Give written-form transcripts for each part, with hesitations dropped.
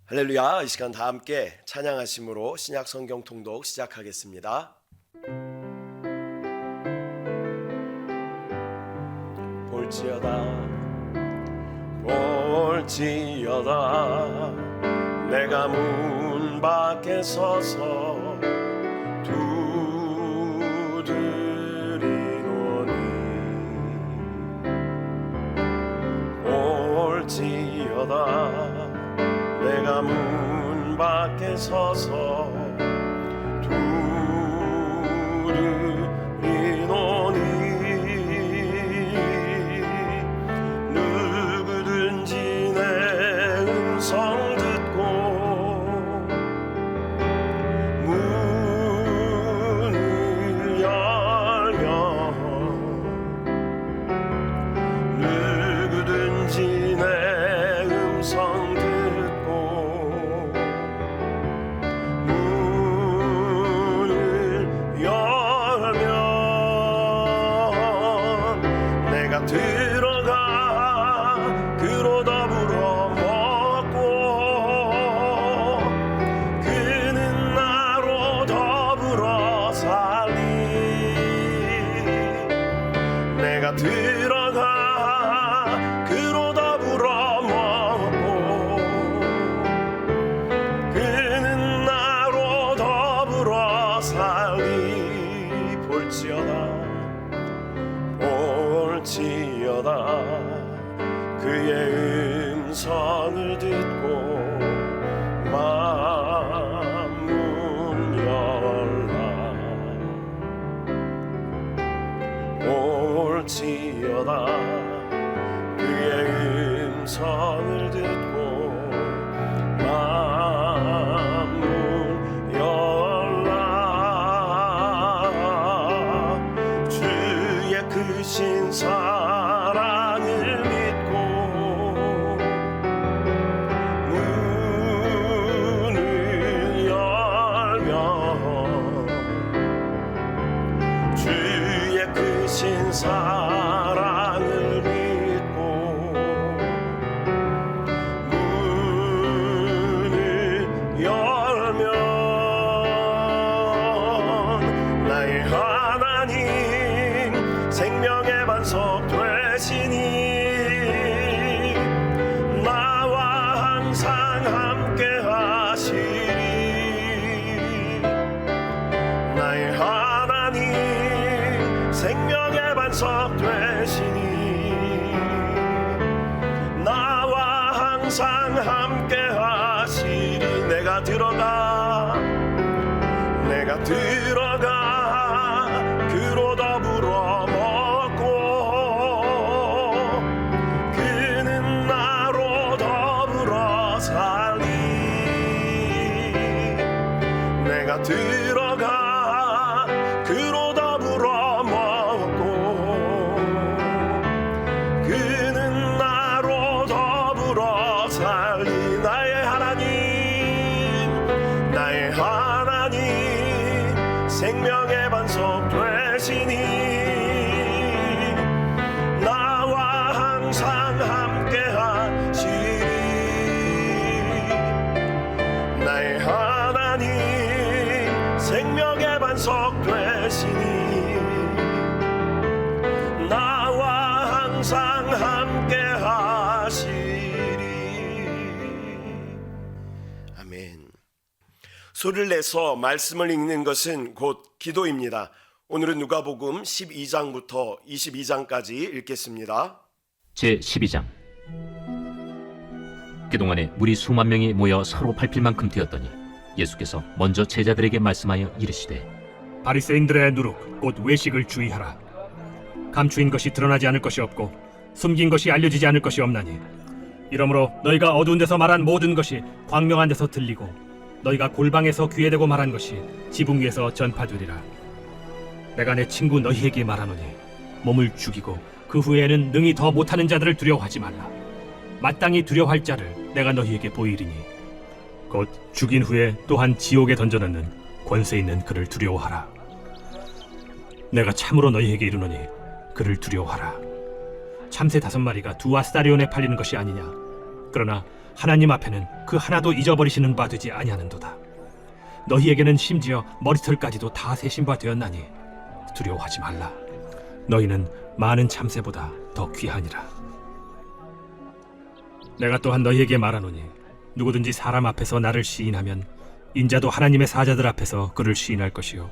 할렐루야. 이 시간 다 함께 찬양하심으로 신약 성경 통독 시작하겠습니다. 볼지어다 내가 문 밖에 서서 두드리노니 볼지어다 내가 문 밖에 서서 두드리노니 누구든지 내 음성 듣고 문을 열면 누구든지 내 음성 들어가 그로 더불어 먹고 그는 나로 더불어 살리 내가 들어가 그로 더불어 먹고 그는 나로 더불어 살리 볼지어다 그의 음성을 듣고 문 열라 볼지어다 그의 음성을 듣고 문 열라 주의 크신 사랑을 믿고 문을 열면 주의 크신 사랑을 믿고 문을 열면 나의 하나님 생명의 반석 되시니 나와 항상 함께 하시리 나의 하나님 생명의 반석 되시니 나와 항상 함께 하시리 내가 들어가 그로 더불어 먹고 그는 나로 더불어 살리 내가 들어가 그로 더불어 먹고 그는 나로 더불어 살리 나의 하나님 생명의 반석 되시니 나와 항상 함께 하시리 나의 하나님 생명의 반석 되시니 나와 항상 함께 하시리 아멘. 소리를 내서 말씀을 읽는 것은 곧 기도입니다. 오늘은 누가복음 12장부터 22장까지 읽겠습니다. 제12장. 그동안에 무리 수만 명이 모여 서로 밟힐 만큼 되었더니 예수께서 먼저 제자들에게 말씀하여 이르시되 바리새인들의 누룩 곧 외식을 주의하라. 감추인 것이 드러나지 않을 것이 없고 숨긴 것이 알려지지 않을 것이 없나니 이러므로 너희가 어두운 데서 말한 모든 것이 광명한 데서 들리고 너희가 골방에서 귀에 대고 말한 것이 지붕 위에서 전파되리라. 내가 내 친구 너희에게 말하노니 몸을 죽이고 그 후에는 능히 더 못하는 자들을 두려워하지 말라. 마땅히 두려워할 자를 내가 너희에게 보이리니 곧 죽인 후에 또한 지옥에 던져넣는 권세 있는 그를 두려워하라. 내가 참으로 너희에게 이르노니 그를 두려워하라. 참새 5마리가 2 아스타리온에 팔리는 것이 아니냐. 그러나 하나님 앞에는 그 하나도 잊어버리시는 바 되지 아니하는도다. 너희에게는 심지어 머리털까지도 다 세신 바 되었나니 두려워하지 말라. 너희는 많은 참새보다 더 귀하니라. 내가 또한 너희에게 말하노니 누구든지 사람 앞에서 나를 시인하면 인자도 하나님의 사자들 앞에서 그를 시인할 것이요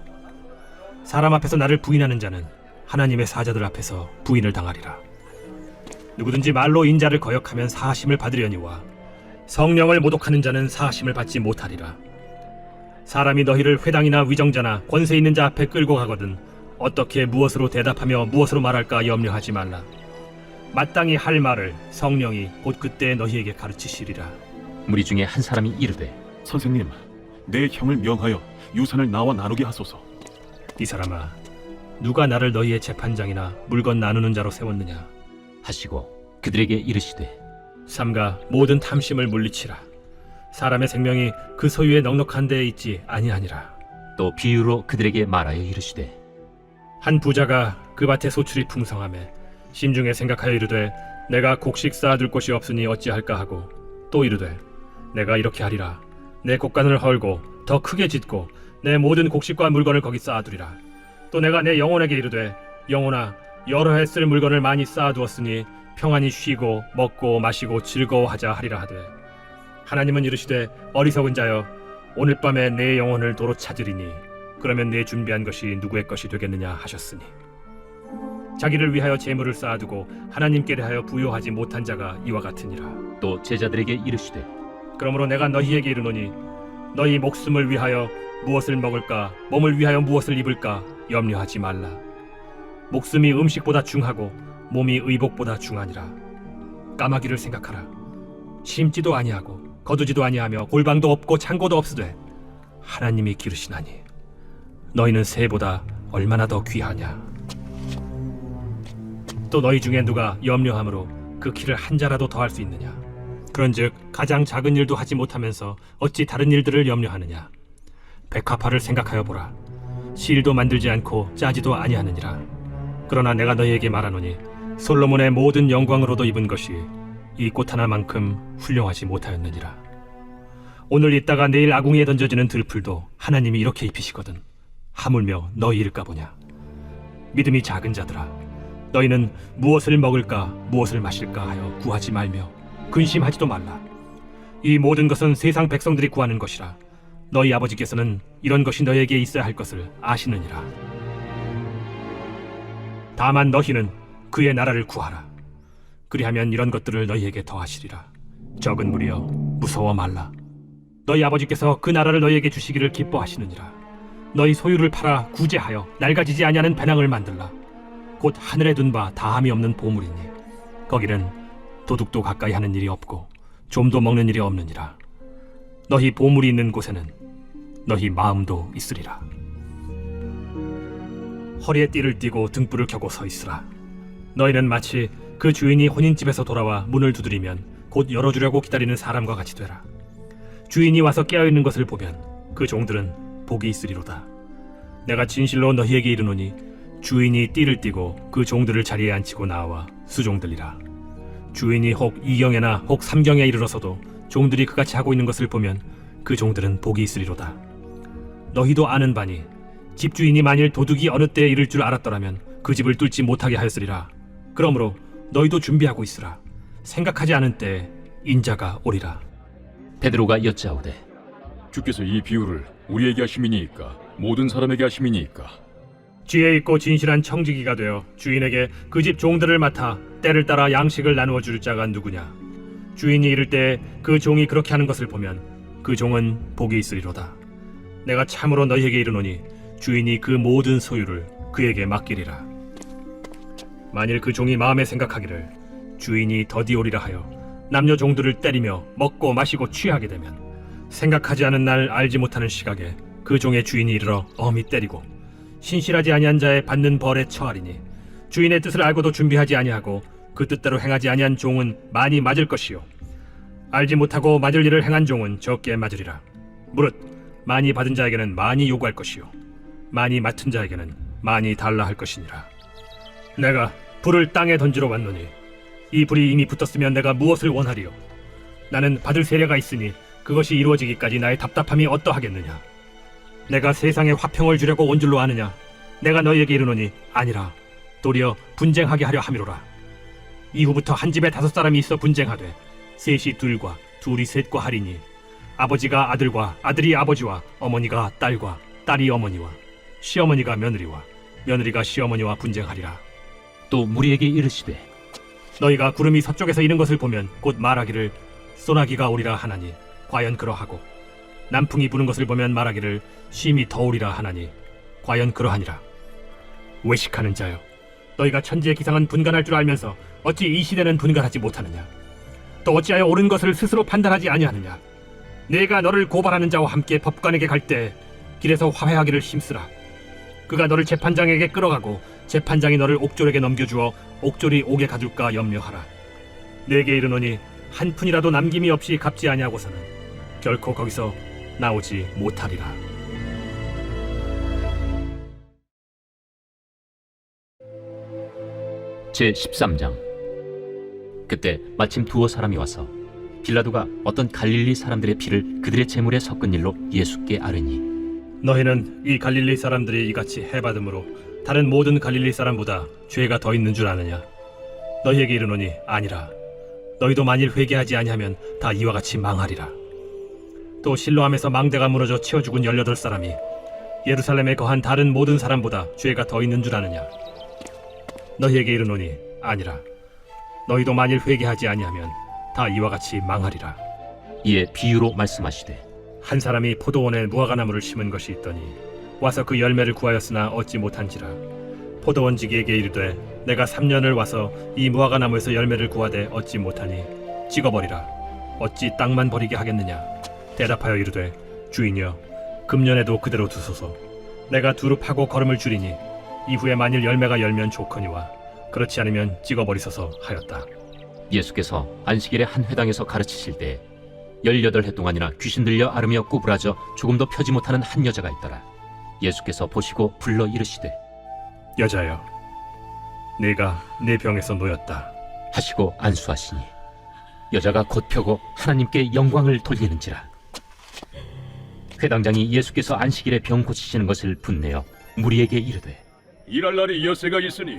사람 앞에서 나를 부인하는 자는 하나님의 사자들 앞에서 부인을 당하리라. 누구든지 말로 인자를 거역하면 사하심을 받으려니와 성령을 모독하는 자는 사하심을 받지 못하리라. 사람이 너희를 회당이나 위정자나 권세 있는 자 앞에 끌고 가거든 어떻게 무엇으로 대답하며 무엇으로 말할까 염려하지 말라. 마땅히 할 말을 성령이 곧 그때 너희에게 가르치시리라. 무리 중에 한 사람이 이르되 선생님, 내 형을 명하여 유산을 나와 나누게 하소서. 이 사람아, 누가 나를 너희의 재판장이나 물건 나누는 자로 세웠느냐? 하시고 그들에게 이르시되 삼가 모든 탐심을 물리치라. 사람의 생명이 그 소유의 넉넉한 데에 있지 아니하니라. 또 비유로 그들에게 말하여 이르시되 한 부자가 그 밭에 소출이 풍성하매 심중에 생각하여 이르되 내가 곡식 쌓아둘 곳이 없으니 어찌할까 하고 또 이르되 내가 이렇게 하리라. 내 곡간을 헐고 더 크게 짓고 내 모든 곡식과 물건을 거기 쌓아두리라. 또 내가 내 영혼에게 이르되 영혼아, 여러 해 쓸 물건을 많이 쌓아두었으니 평안히 쉬고 먹고 마시고 즐거워하자 하리라 하되 하나님은 이르시되 어리석은 자여, 오늘 밤에 내 영혼을 도로 찾으리니 그러면 내 준비한 것이 누구의 것이 되겠느냐 하셨으니 자기를 위하여 재물을 쌓아두고 하나님께 대하여 부요하지 못한 자가 이와 같으니라. 또 제자들에게 이르시되 그러므로 내가 너희에게 이르노니 너희 목숨을 위하여 무엇을 먹을까, 몸을 위하여 무엇을 입을까 염려하지 말라. 목숨이 음식보다 중하고 몸이 의복보다 중하니라. 까마귀를 생각하라. 심지도 아니하고 거두지도 아니하며 골방도 없고 창고도 없으되 하나님이 기르시나니 너희는 새보다 얼마나 더 귀하냐. 또 너희 중에 누가 염려함으로 그 키를 한 자라도 더할 수 있느냐? 그런즉 가장 작은 일도 하지 못하면서 어찌 다른 일들을 염려하느냐? 백합화를 생각하여 보라. 실도 만들지 않고 짜지도 아니하느니라. 그러나 내가 너희에게 말하노니 솔로몬의 모든 영광으로도 입은 것이 이 꽃 하나만큼 훌륭하지 못하였느니라. 오늘 있다가 내일 아궁이에 던져지는 들풀도 하나님이 이렇게 입히시거든 하물며 너희일까 보냐. 믿음이 작은 자들아, 너희는 무엇을 먹을까 무엇을 마실까 하여 구하지 말며 근심하지도 말라. 이 모든 것은 세상 백성들이 구하는 것이라. 너희 아버지께서는 이런 것이 너희에게 있어야 할 것을 아시느니라. 다만 너희는 그의 나라를 구하라. 그리하면 이런 것들을 너희에게 더하시리라. 적은 무리여, 무서워 말라. 너희 아버지께서 그 나라를 너희에게 주시기를 기뻐하시느니라. 너희 소유를 팔아 구제하여 낡아지지 아니하는 배낭을 만들라. 곧 하늘에 둔 바 다함이 없는 보물이니 거기는 도둑도 가까이 하는 일이 없고 좀도 먹는 일이 없느니라. 너희 보물이 있는 곳에는 너희 마음도 있으리라. 허리에 띠를 띠고 등불을 켜고 서 있으라. 너희는 마치 그 주인이 혼인집에서 돌아와 문을 두드리면 곧 열어주려고 기다리는 사람과 같이 되라. 주인이 와서 깨어있는 것을 보면 그 종들은 복이 있으리로다. 내가 진실로 너희에게 이르노니 주인이 띠를 띠고 그 종들을 자리에 앉히고 나와 수종들리라. 주인이 혹 2경에나 혹 3경에 이르러서도 종들이 그같이 하고 있는 것을 보면 그 종들은 복이 있으리로다. 너희도 아는 바니 집주인이 만일 도둑이 어느 때에 이를 줄 알았더라면 그 집을 뚫지 못하게 하였으리라. 그러므로 너희도 준비하고 있으라. 생각하지 않은 때에 인자가 오리라. 베드로가 여짜오되 주께서 이 비유를 우리에게 하심이니이까 모든 사람에게 하심이니이까? 지혜 있고 진실한 청지기가 되어 주인에게 그 집 종들을 맡아 때를 따라 양식을 나누어 줄 자가 누구냐? 주인이 이를 때 그 종이 그렇게 하는 것을 보면 그 종은 복이 있으리로다. 내가 참으로 너희에게 이르노니 주인이 그 모든 소유를 그에게 맡기리라. 만일 그 종이 마음에 생각하기를 주인이 더디오리라 하여 남녀 종들을 때리며 먹고 마시고 취하게 되면 생각하지 않은 날 알지 못하는 시각에 그 종의 주인이 이르러 엄히 때리고 신실하지 아니한 자의 받는 벌에 처하리니 주인의 뜻을 알고도 준비하지 아니하고 그 뜻대로 행하지 아니한 종은 많이 맞을 것이요 알지 못하고 맞을 일을 행한 종은 적게 맞으리라. 무릇 많이 받은 자에게는 많이 요구할 것이요 많이 맡은 자에게는 많이 달라 할 것이니라. 내가 불을 땅에 던지러 왔노니 이 불이 이미 붙었으면 내가 무엇을 원하리요? 나는 받을 세례가 있으니 그것이 이루어지기까지 나의 답답함이 어떠하겠느냐? 내가 세상에 화평을 주려고 온 줄로 아느냐? 내가 너희에게 이르노니 아니라 도리어 분쟁하게 하려 함이로라. 이후부터 한 집에 5사람이 있어 분쟁하되 셋이 둘과 둘이 셋과 하리니 아버지가 아들과 아들이 아버지와 어머니가 딸과 딸이 어머니와 시어머니가 며느리와 며느리가 시어머니와 분쟁하리라. 또 무리에게 이르시되 너희가 구름이 서쪽에서 이는 것을 보면 곧 말하기를 소나기가 오리라 하나니 과연 그러하고 남풍이 부는 것을 보면 말하기를 쉼이 더우리라 하나니 과연 그러하니라. 외식하는 자여, 너희가 천지의 기상은 분간할 줄 알면서 어찌 이 시대는 분간하지 못하느냐? 또 어찌하여 옳은 것을 스스로 판단하지 아니하느냐? 내가 너를 고발하는 자와 함께 법관에게 갈 때 길에서 화해하기를 힘쓰라. 그가 너를 재판장에게 끌어가고 재판장이 너를 옥졸에게 넘겨주어 옥졸이 옥에 가둘까 염려하라. 내게 이르노니 한 푼이라도 남김이 없이 갚지 아니하고서는 결코 거기서 나오지 못하리라. 제13장. 그때 마침 두어 사람이 와서 빌라도가 어떤 갈릴리 사람들의 피를 그들의 제물에 섞은 일로 예수께 아뢰니 너희는 이 갈릴리 사람들이 이같이 해받음으로 다른 모든 갈릴리 사람보다 죄가 더 있는 줄 아느냐? 너희에게 이르노니 아니라. 너희도 만일 회개하지 아니하면 다 이와 같이 망하리라. 또 실로암에서 망대가 무너져 치어 죽은 18사람이 예루살렘에 거한 다른 모든 사람보다 죄가 더 있는 줄 아느냐? 너희에게 이르노니 아니라. 너희도 만일 회개하지 아니하면 다 이와 같이 망하리라. 이에 비유로 말씀하시되 한 사람이 포도원에 무화과나무를 심은 것이 있더니 와서 그 열매를 구하였으나 얻지 못한지라. 포도원지기에게 이르되 내가 3년을 와서 이 무화과나무에서 열매를 구하되 얻지 못하니 찍어버리라. 어찌 땅만 버리게 하겠느냐? 대답하여 이르되 주인이여 금년에도 그대로 두소서. 내가 두루 파고 거름을 줄이니 이후에 만일 열매가 열면 좋거니와 그렇지 않으면 찍어버리소서 하였다. 예수께서 안식일에 한 회당에서 가르치실 때 18해 동안이나 귀신 들려 앓으며 구부라져 조금도 펴지 못하는 한 여자가 있더라. 예수께서 보시고 불러 이르시되 여자여, 네가 내 병에서 놓였다 하시고 안수하시니 여자가 곧 펴고 하나님께 영광을 돌리는지라. 회당장이 예수께서 안식일에 병 고치시는 것을 분내어 무리에게 이르되 일할 날이 엿새가 있으니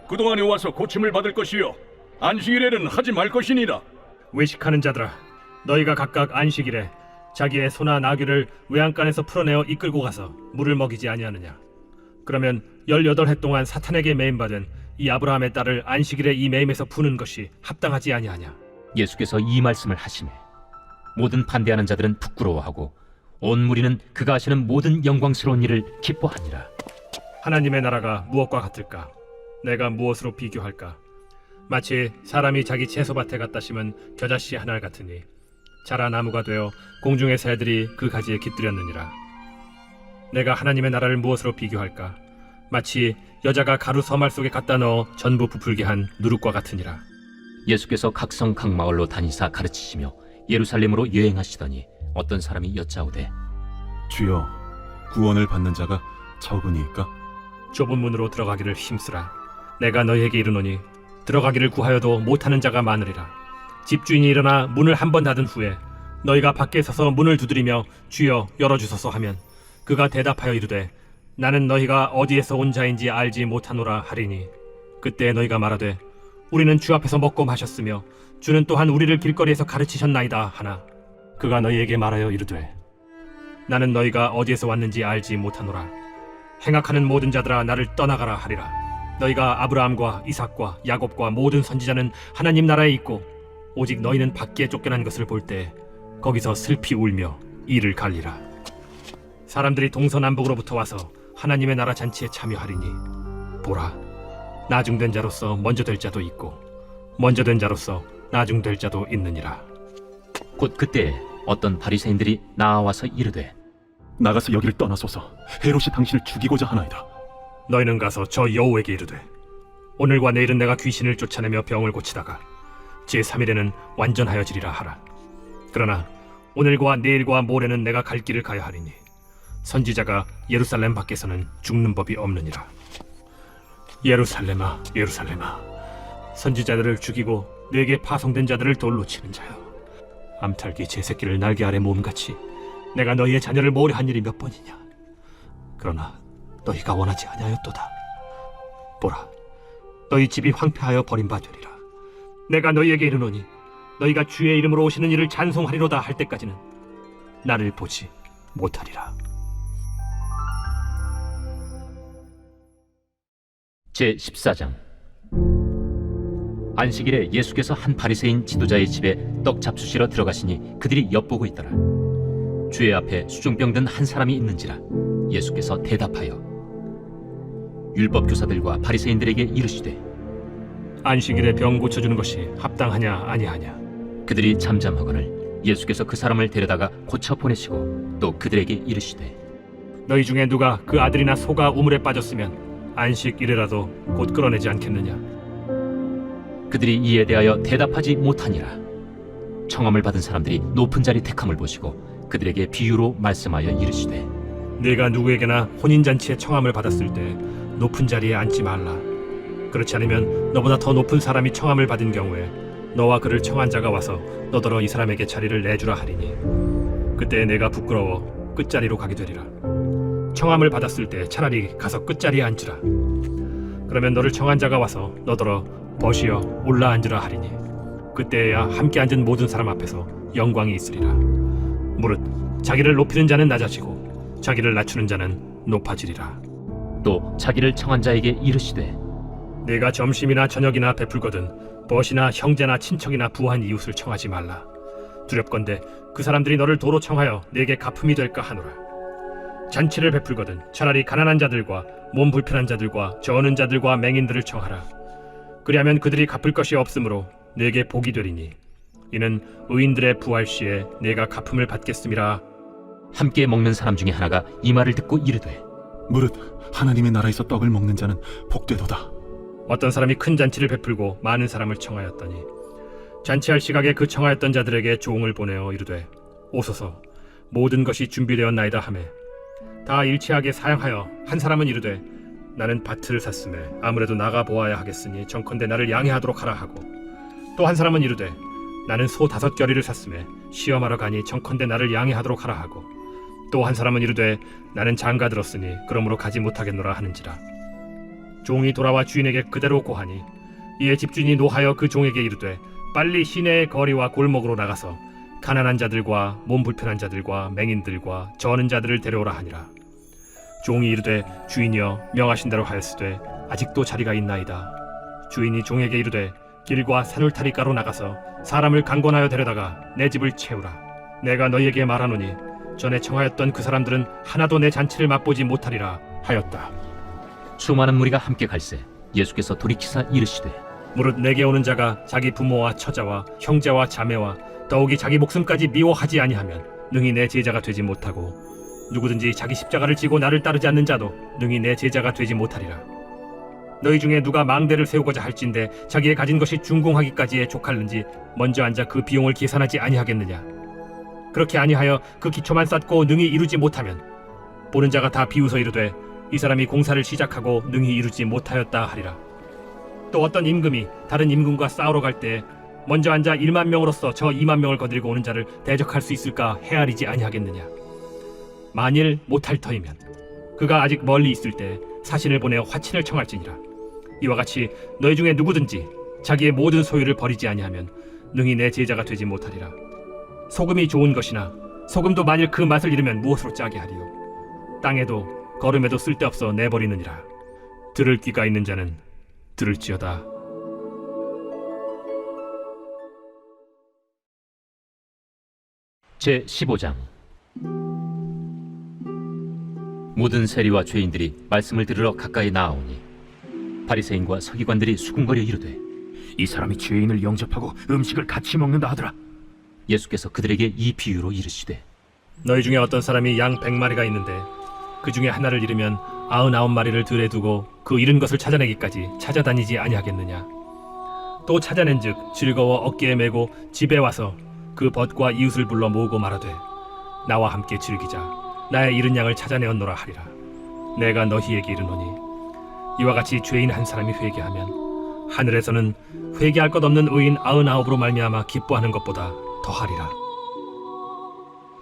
그동안에 와서 고침을 받을 것이요 안식일에는 하지 말 것이니라. 외식하는 자들아, 너희가 각각 안식일에 자기의 소나 나귀를 외양간에서 풀어내어 이끌고 가서 물을 먹이지 아니하느냐? 그러면 18해 동안 사탄에게 매임받은 이 아브라함의 딸을 안식일에 이 매임에서 푸는 것이 합당하지 아니하냐? 예수께서 이 말씀을 하시매 모든 반대하는 자들은 부끄러워하고 온 무리는 그가 하시는 모든 영광스러운 일을 기뻐하니라. 하나님의 나라가 무엇과 같을까? 내가 무엇으로 비교할까? 마치 사람이 자기 채소밭에 갖다 심은 겨자씨 하나 같으니 자라 나무가 되어 공중의 새들이 그 가지에 깃들였느니라. 내가 하나님의 나라를 무엇으로 비교할까? 마치 여자가 가루 서말 속에 갖다 넣어 전부 부풀게 한 누룩과 같으니라. 예수께서 각성 각 마을로 다니사 가르치시며 예루살렘으로 여행하시더니 어떤 사람이 여짜오되 주여, 구원을 받는 자가 적으니까? 좁은 문으로 들어가기를 힘쓰라. 내가 너희에게 이르노니 들어가기를 구하여도 못하는 자가 많으리라. 집주인이 일어나 문을 한 번 닫은 후에 너희가 밖에 서서 문을 두드리며 주여 열어주소서 하면 그가 대답하여 이르되 나는 너희가 어디에서 온 자인지 알지 못하노라 하리니 그때 너희가 말하되 우리는 주 앞에서 먹고 마셨으며 주는 또한 우리를 길거리에서 가르치셨나이다 하나 그가 너희에게 말하여 이르되 나는 너희가 어디에서 왔는지 알지 못하노라. 행악하는 모든 자들아 나를 떠나가라 하리라. 너희가 아브라함과 이삭과 야곱과 모든 선지자는 하나님 나라에 있고 오직 너희는 밖에 쫓겨난 것을 볼 때 거기서 슬피 울며 이를 갈리라. 사람들이 동서남북으로부터 와서 하나님의 나라 잔치에 참여하리니 보라, 나중된 자로서 먼저 될 자도 있고 먼저 된 자로서 나중될 자도 있느니라. 곧 그때 어떤 바리새인들이 나와서 이르되 나가서 여기를 떠나소서. 헤롯이 당신을 죽이고자 하나이다. 너희는 가서 저 여호에게 이르되 오늘과 내일은 내가 귀신을 쫓아내며 병을 고치다가 제3일에는 완전하여지리라 하라. 그러나 오늘과 내일과 모레는 내가 갈 길을 가야 하리니 선지자가 예루살렘 밖에서는 죽는 법이 없느니라. 예루살렘아, 예루살렘아, 선지자들을 죽이고 내게 파송된 자들을 돌로 치는 자여, 암탉이 제 새끼를 날개 아래 몸같이 내가 너희의 자녀를 모으려 한 일이 몇 번이냐. 그러나 너희가 원하지 아니하였도다. 보라, 너희 집이 황폐하여 버림받으리라. 내가 너희에게 이르노니 너희가 주의 이름으로 오시는 이를 찬송하리로다 할 때까지는 나를 보지 못하리라. 제14장. 안식일에 예수께서 한 바리새인 지도자의 집에 떡 잡수시러 들어가시니 그들이 엿보고 있더라. 주의 앞에 수중병 든 한 사람이 있는지라. 예수께서 대답하여 율법 교사들과 바리새인들에게 이르시되 안식일에 병 고쳐주는 것이 합당하냐 아니하냐. 그들이 잠잠하거늘 예수께서 그 사람을 데려다가 고쳐 보내시고 또 그들에게 이르시되 너희 중에 누가 그 아들이나 소가 우물에 빠졌으면 안식일에라도 곧 끌어내지 않겠느냐. 그들이 이에 대하여 대답하지 못하니라. 청함을 받은 사람들이 높은 자리 택함을 보시고 그들에게 비유로 말씀하여 이르시되 네가 누구에게나 혼인잔치에 청함을 받았을 때 높은 자리에 앉지 말라. 그렇지 않으면 너보다 더 높은 사람이 청함을 받은 경우에 너와 그를 청한 자가 와서 너더러 이 사람에게 자리를 내주라 하리니 그때 내가 부끄러워 끝자리로 가게 되리라. 청함을 받았을 때 차라리 가서 끝자리에 앉으라. 그러면 너를 청한 자가 와서 너더러 벗이여 올라 앉으라 하리니 그때야 함께 앉은 모든 사람 앞에서 영광이 있으리라. 무릇 자기를 높이는 자는 낮아지고 자기를 낮추는 자는 높아지리라. 또 자기를 청한 자에게 이르시되 네가 점심이나 저녁이나 베풀거든 벗이나 형제나 친척이나 부한 이웃을 청하지 말라. 두렵건대 그 사람들이 너를 도로 청하여 네게 갚음이 될까 하노라. 잔치를 베풀거든 차라리 가난한 자들과 몸 불편한 자들과 저어는 자들과 맹인들을 청하라. 그리하면 그들이 갚을 것이 없으므로 네게 복이 되리니 이는 의인들의 부활 시에 네가 갚음을 받겠음이라. 함께 먹는 사람 중에 하나가 이 말을 듣고 이르되 무릇 하나님의 나라에서 떡을 먹는 자는 복되도다. 어떤 사람이 큰 잔치를 베풀고 많은 사람을 청하였더니 잔치할 시각에 그 청하였던 자들에게 종을 보내어 이르되 오소서 모든 것이 준비되었나이다 하매 다 일치하게 사양하여 한 사람은 이르되 나는 밭을 샀음에 아무래도 나가 보아야 하겠으니 정컨대 나를 양해하도록 하라 하고 또 한 사람은 이르되 나는 소 5겨리를 샀음에 시험하러 가니 정컨대 나를 양해하도록 하라 하고 또 한 사람은 이르되 나는 장가 들었으니 그러므로 가지 못하겠노라 하는지라. 종이 돌아와 주인에게 그대로 고하니 이에 집주인이 노하여 그 종에게 이르되 빨리 시내의 거리와 골목으로 나가서 가난한 자들과 몸 불편한 자들과 맹인들과 저어는 자들을 데려오라 하니라. 종이 이르되 주인이여 명하신 대로 하였으되 아직도 자리가 있나이다. 주인이 종에게 이르되 길과 산울타리가로 나가서 사람을 강권하여 데려다가 내 집을 채우라. 내가 너희에게 말하노니 전에 청하였던 그 사람들은 하나도 내 잔치를 맛보지 못하리라 하였다. 수많은 무리가 함께 갈새 예수께서 돌이키사 이르시되 무릇 내게 오는 자가 자기 부모와 처자와 형제와 자매와 더욱이 자기 목숨까지 미워하지 아니하면 능히 내 제자가 되지 못하고 누구든지 자기 십자가를 지고 나를 따르지 않는 자도 능히 내 제자가 되지 못하리라. 너희 중에 누가 망대를 세우고자 할진대 자기의 가진 것이 준공하기까지에 족할는지 먼저 앉아 그 비용을 계산하지 아니하겠느냐. 그렇게 아니하여 그 기초만 쌓고 능히 이루지 못하면 보는 자가 다 비웃어 이르되 이 사람이 공사를 시작하고 능히 이루지 못하였다 하리라. 또 어떤 임금이 다른 임금과 싸우러 갈 때 먼저 앉아 1만 명으로서 저 2만 명을 거느리고 오는 자를 대적할 수 있을까 헤아리지 아니하겠느냐. 만일 못할 터이면 그가 아직 멀리 있을 때 사신을 보내어 화친을 청할지니라. 이와 같이 너희 중에 누구든지 자기의 모든 소유를 버리지 아니하면 능히 내 제자가 되지 못하리라. 소금이 좋은 것이나 소금도 만일 그 맛을 잃으면 무엇으로 짜게 하리요. 땅에도 거름에도 쓸데없어 내버리느니라. 들을 귀가 있는 자는 들을지어다. 제15장. 모든 세리와 죄인들이 말씀을 들으러 가까이 나아오니 바리새인과 서기관들이 수군거려 이르되 이 사람이 죄인을 영접하고 음식을 같이 먹는다 하더라. 예수께서 그들에게 이 비유로 이르시되 너희 중에 어떤 사람이 양 100마리가 있는데 그 중에 하나를 잃으면 99마리를 들에 두고 그 잃은 것을 찾아내기까지 찾아다니지 아니하겠느냐. 또 찾아낸즉 즐거워 어깨에 메고 집에 와서 그 벗과 이웃을 불러 모으고 말하되 나와 함께 즐기자. 나의 잃은 양을 찾아내었노라 하리라. 내가 너희에게 이르노니 이와 같이 죄인 한 사람이 회개하면 하늘에서는 회개할 것 없는 의인 99으로 말미암아 기뻐하는 것보다 더하리라.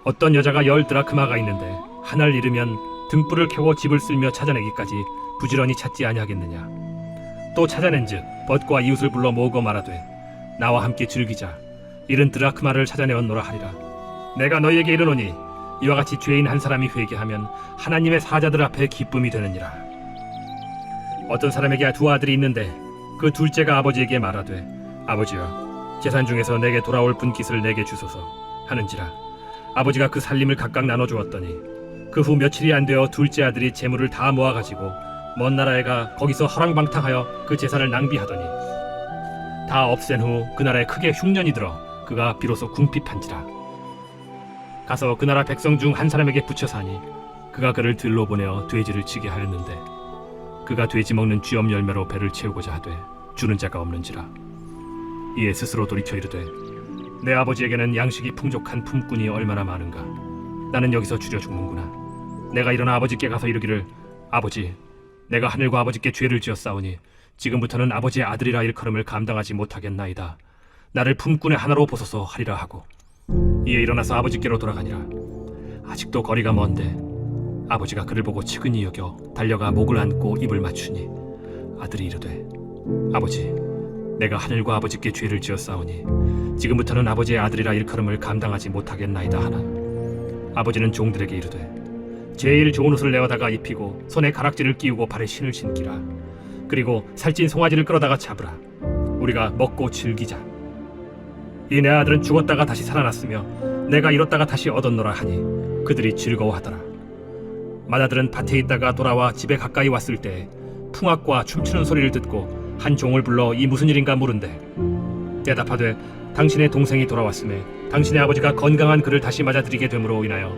어떤 여자가 10드라크마가 있는데 하나를 잃으면 등불을 켜고 집을 쓸며 찾아내기까지 부지런히 찾지 아니하겠느냐. 또 찾아낸즉 벗과 이웃을 불러 모으고 말하되 나와 함께 즐기자. 잃은 드라크마를 찾아내었노라 하리라. 내가 너희에게 이르노니 이와 같이 죄인 한 사람이 회개하면 하나님의 사자들 앞에 기쁨이 되느니라. 어떤 사람에게 두 아들이 있는데 그 둘째가 아버지에게 말하되 아버지여 재산 중에서 내게 돌아올 분깃을 내게 주소서 하는지라. 아버지가 그 살림을 각각 나눠주었더니 그 후 며칠이 안 되어 둘째 아들이 재물을 다 모아가지고 먼 나라에 가 거기서 허랑방탕하여 그 재산을 낭비하더니 다 없앤 후 그 나라에 크게 흉년이 들어 그가 비로소 궁핍한지라. 가서 그 나라 백성 중 한 사람에게 붙여 사니 그가 그를 들로 보내어 돼지를 치게 하였는데 그가 돼지 먹는 쥐엄 열매로 배를 채우고자 하되 주는 자가 없는지라. 이에 스스로 돌이켜 이르되 내 아버지에게는 양식이 풍족한 품꾼이 얼마나 많은가. 나는 여기서 줄여 죽는구나. 내가 일어나 아버지께 가서 이르기를 아버지 내가 하늘과 아버지께 죄를 지었사오니 지금부터는 아버지의 아들이라 일컬음을 감당하지 못하겠나이다. 나를 품꾼의 하나로 보소서 하리라 하고 이에 일어나서 아버지께로 돌아가니라. 아직도 거리가 먼데 아버지가 그를 보고 측은히 여겨 달려가 목을 안고 입을 맞추니 아들이 이르되 아버지 내가 하늘과 아버지께 죄를 지었사오니 지금부터는 아버지의 아들이라 일컬음을 감당하지 못하겠나이다 하나 아버지는 종들에게 이르되 제일 좋은 옷을 내어다가 입히고 손에 가락지를 끼우고 발에 신을 신기라. 그리고 살찐 송아지를 끌어다가 잡으라. 우리가 먹고 즐기자. 이 내 아들은 죽었다가 다시 살아났으며 내가 잃었다가 다시 얻었노라 하니 그들이 즐거워하더라. 맏아들은 밭에 있다가 돌아와 집에 가까이 왔을 때 풍악과 춤추는 소리를 듣고 한 종을 불러 이 무슨 일인가 물은데 대답하되 당신의 동생이 돌아왔음에 당신의 아버지가 건강한 그를 다시 맞아들이게 됨으로 인하여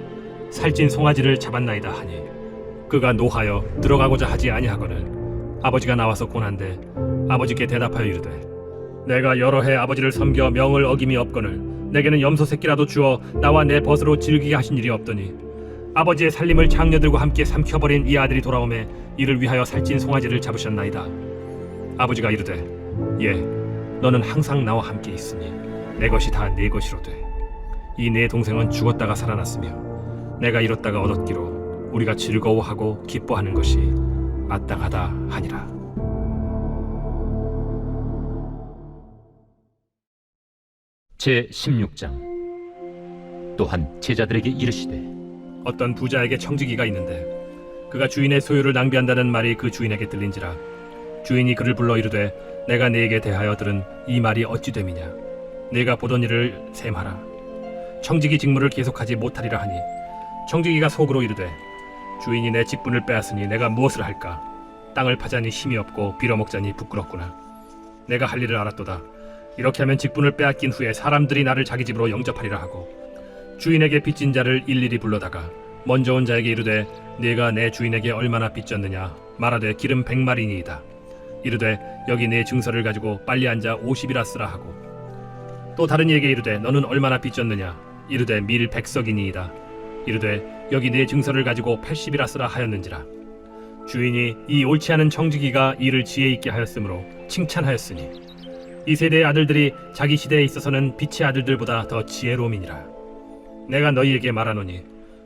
살찐 송아지를 잡았나이다 하니 그가 노하여 들어가고자 하지 아니하거늘 아버지가 나와서 고난데 아버지께 대답하여 이르되 내가 여러 해 아버지를 섬겨 명을 어김이 없거늘 내게는 염소 새끼라도 주어 나와 내 벗으로 즐기게 하신 일이 없더니 아버지의 살림을 장녀들과 함께 삼켜버린 이 아들이 돌아오매 이를 위하여 살찐 송아지를 잡으셨나이다. 아버지가 이르되 예 너는 항상 나와 함께 있으니 내 것이 다 네 것이로되 이 내 동생은 죽었다가 살아났으며 내가 잃었다가 얻었기로 우리가 즐거워하고 기뻐하는 것이 마땅하다 하니라. 제16장. 또한 제자들에게 이르시되 어떤 부자에게 청지기가 있는데 그가 주인의 소유를 낭비한다는 말이 그 주인에게 들린지라. 주인이 그를 불러 이르되 내가 네게 대하여 들은 이 말이 어찌 됨이냐. 네가 보던 일을 셈하라. 청지기 직무를 계속하지 못하리라 하니 청지기가 속으로 이르되 주인이 내 직분을 빼앗으니 내가 무엇을 할까. 땅을 파자니 힘이 없고 빌어먹자니 부끄럽구나. 내가 할 일을 알았도다. 이렇게 하면 직분을 빼앗긴 후에 사람들이 나를 자기 집으로 영접하리라 하고 주인에게 빚진 자를 일일이 불러다가 먼저 온 자에게 이르되 네가 내 주인에게 얼마나 빚졌느냐. 말하되 기름 100마리니이다. 이르되 여기 내 증서를 가지고 빨리 앉아 50이라 쓰라 하고 또 다른 이에게 이르되 너는 얼마나 빚졌느냐. 이르되 밀 100석이니이다. 이르되 여기 내 증서를 가지고 80이라 쓰라 하였는지라. 주인이 이 옳지 않은 청지기가 이를 지혜 있게 하였으므로 칭찬하였으니 이 세대의 아들들이 자기 시대에 있어서는 빛의 아들들보다 더 지혜로움이니라. 내가 너희에게 말하노니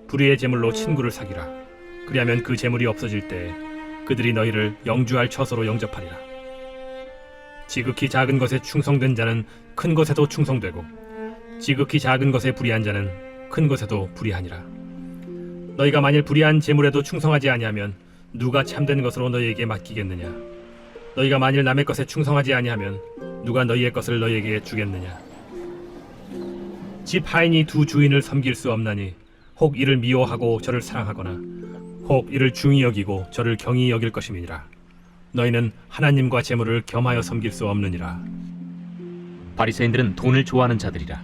불의의 재물로 친구를 사귀라. 그리하면 그 재물이 없어질 때에 그들이 너희를 영주할 처소로 영접하리라. 지극히 작은 것에 충성된 자는 큰 것에도 충성되고 지극히 작은 것에 불의한 자는 큰 것에도 불의하니라. 너희가 만일 불의한 재물에도 충성하지 아니하면 누가 참된 것으로 너희에게 맡기겠느냐. 너희가 만일 남의 것에 충성하지 아니하면 누가 너희의 것을 너희에게 주겠느냐. 집 하인이 두 주인을 섬길 수 없나니 혹 이를 미워하고 저를 사랑하거나 혹 이를 중히 여기고 저를 경히 여길 것임이니라. 너희는 하나님과 재물을 겸하여 섬길 수 없느니라. 바리새인들은 돈을 좋아하는 자들이라.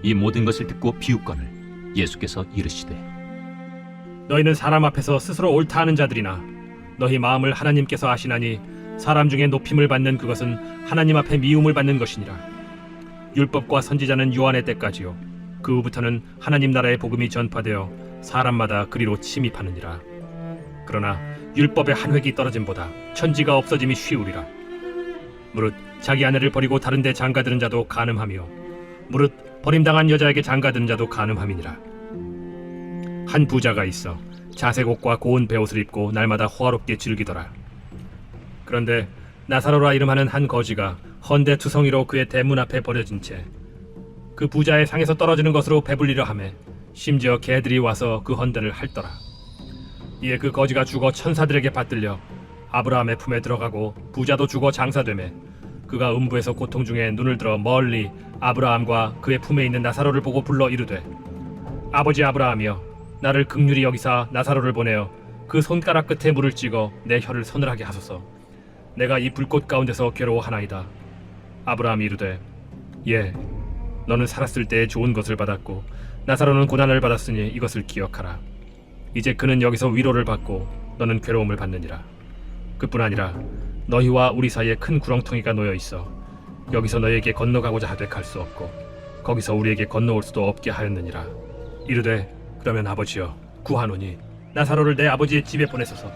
이 모든 것을 듣고 비웃거늘 예수께서 이르시되 너희는 사람 앞에서 스스로 옳다 하는 자들이나 너희 마음을 하나님께서 아시나니 사람 중에 높임을 받는 그것은 하나님 앞에 미움을 받는 것이니라. 율법과 선지자는 요한의 때까지요 그 후부터는 하나님 나라의 복음이 전파되어 사람마다 그리로 침입하느니라. 그러나 율법의 한 획이 떨어짐보다 천지가 없어짐이 쉬우리라. 무릇 자기 아내를 버리고 다른 데 장가드는 자도 간음하며 무릇 버림당한 여자에게 장가드는 자도 간음함이니라. 한 부자가 있어 자색 옷과 고운 베옷을 입고 날마다 호화롭게 즐기더라. 그런데 나사로라 이름하는 한 거지가 헌데 투성이로 그의 대문 앞에 버려진 채 그 부자의 상에서 떨어지는 것으로 배불리려 하매 심지어 개들이 와서 그 헌데를 핥더라. 이에 그 거지가 죽어 천사들에게 받들려 아브라함의 품에 들어가고 부자도 죽어 장사되매 그가 음부에서 고통 중에 눈을 들어 멀리 아브라함과 그의 품에 있는 나사로를 보고 불러 이르되 아버지 아브라함이여 나를 긍휼히 여기사 나사로를 보내어 그 손가락 끝에 물을 찍어 내 혀를 서늘하게 하소서. 내가 이 불꽃 가운데서 괴로워하나이다. 아브라함이 이르되 예 너는 살았을 때에 좋은 것을 받았고 나사로는 고난을 받았으니 이것을 기억하라. 이제 그는 여기서 위로를 받고 너는 괴로움을 받느니라. 그뿐 아니라 너희와 우리 사이에 큰 구렁텅이가 놓여 있어 여기서 너희에게 건너가고자 하되 갈 수 없고 거기서 우리에게 건너올 수도 없게 하였느니라. 이르되 그러면 아버지여 구하노니 나사로를 내 아버지의 집에 보내소서.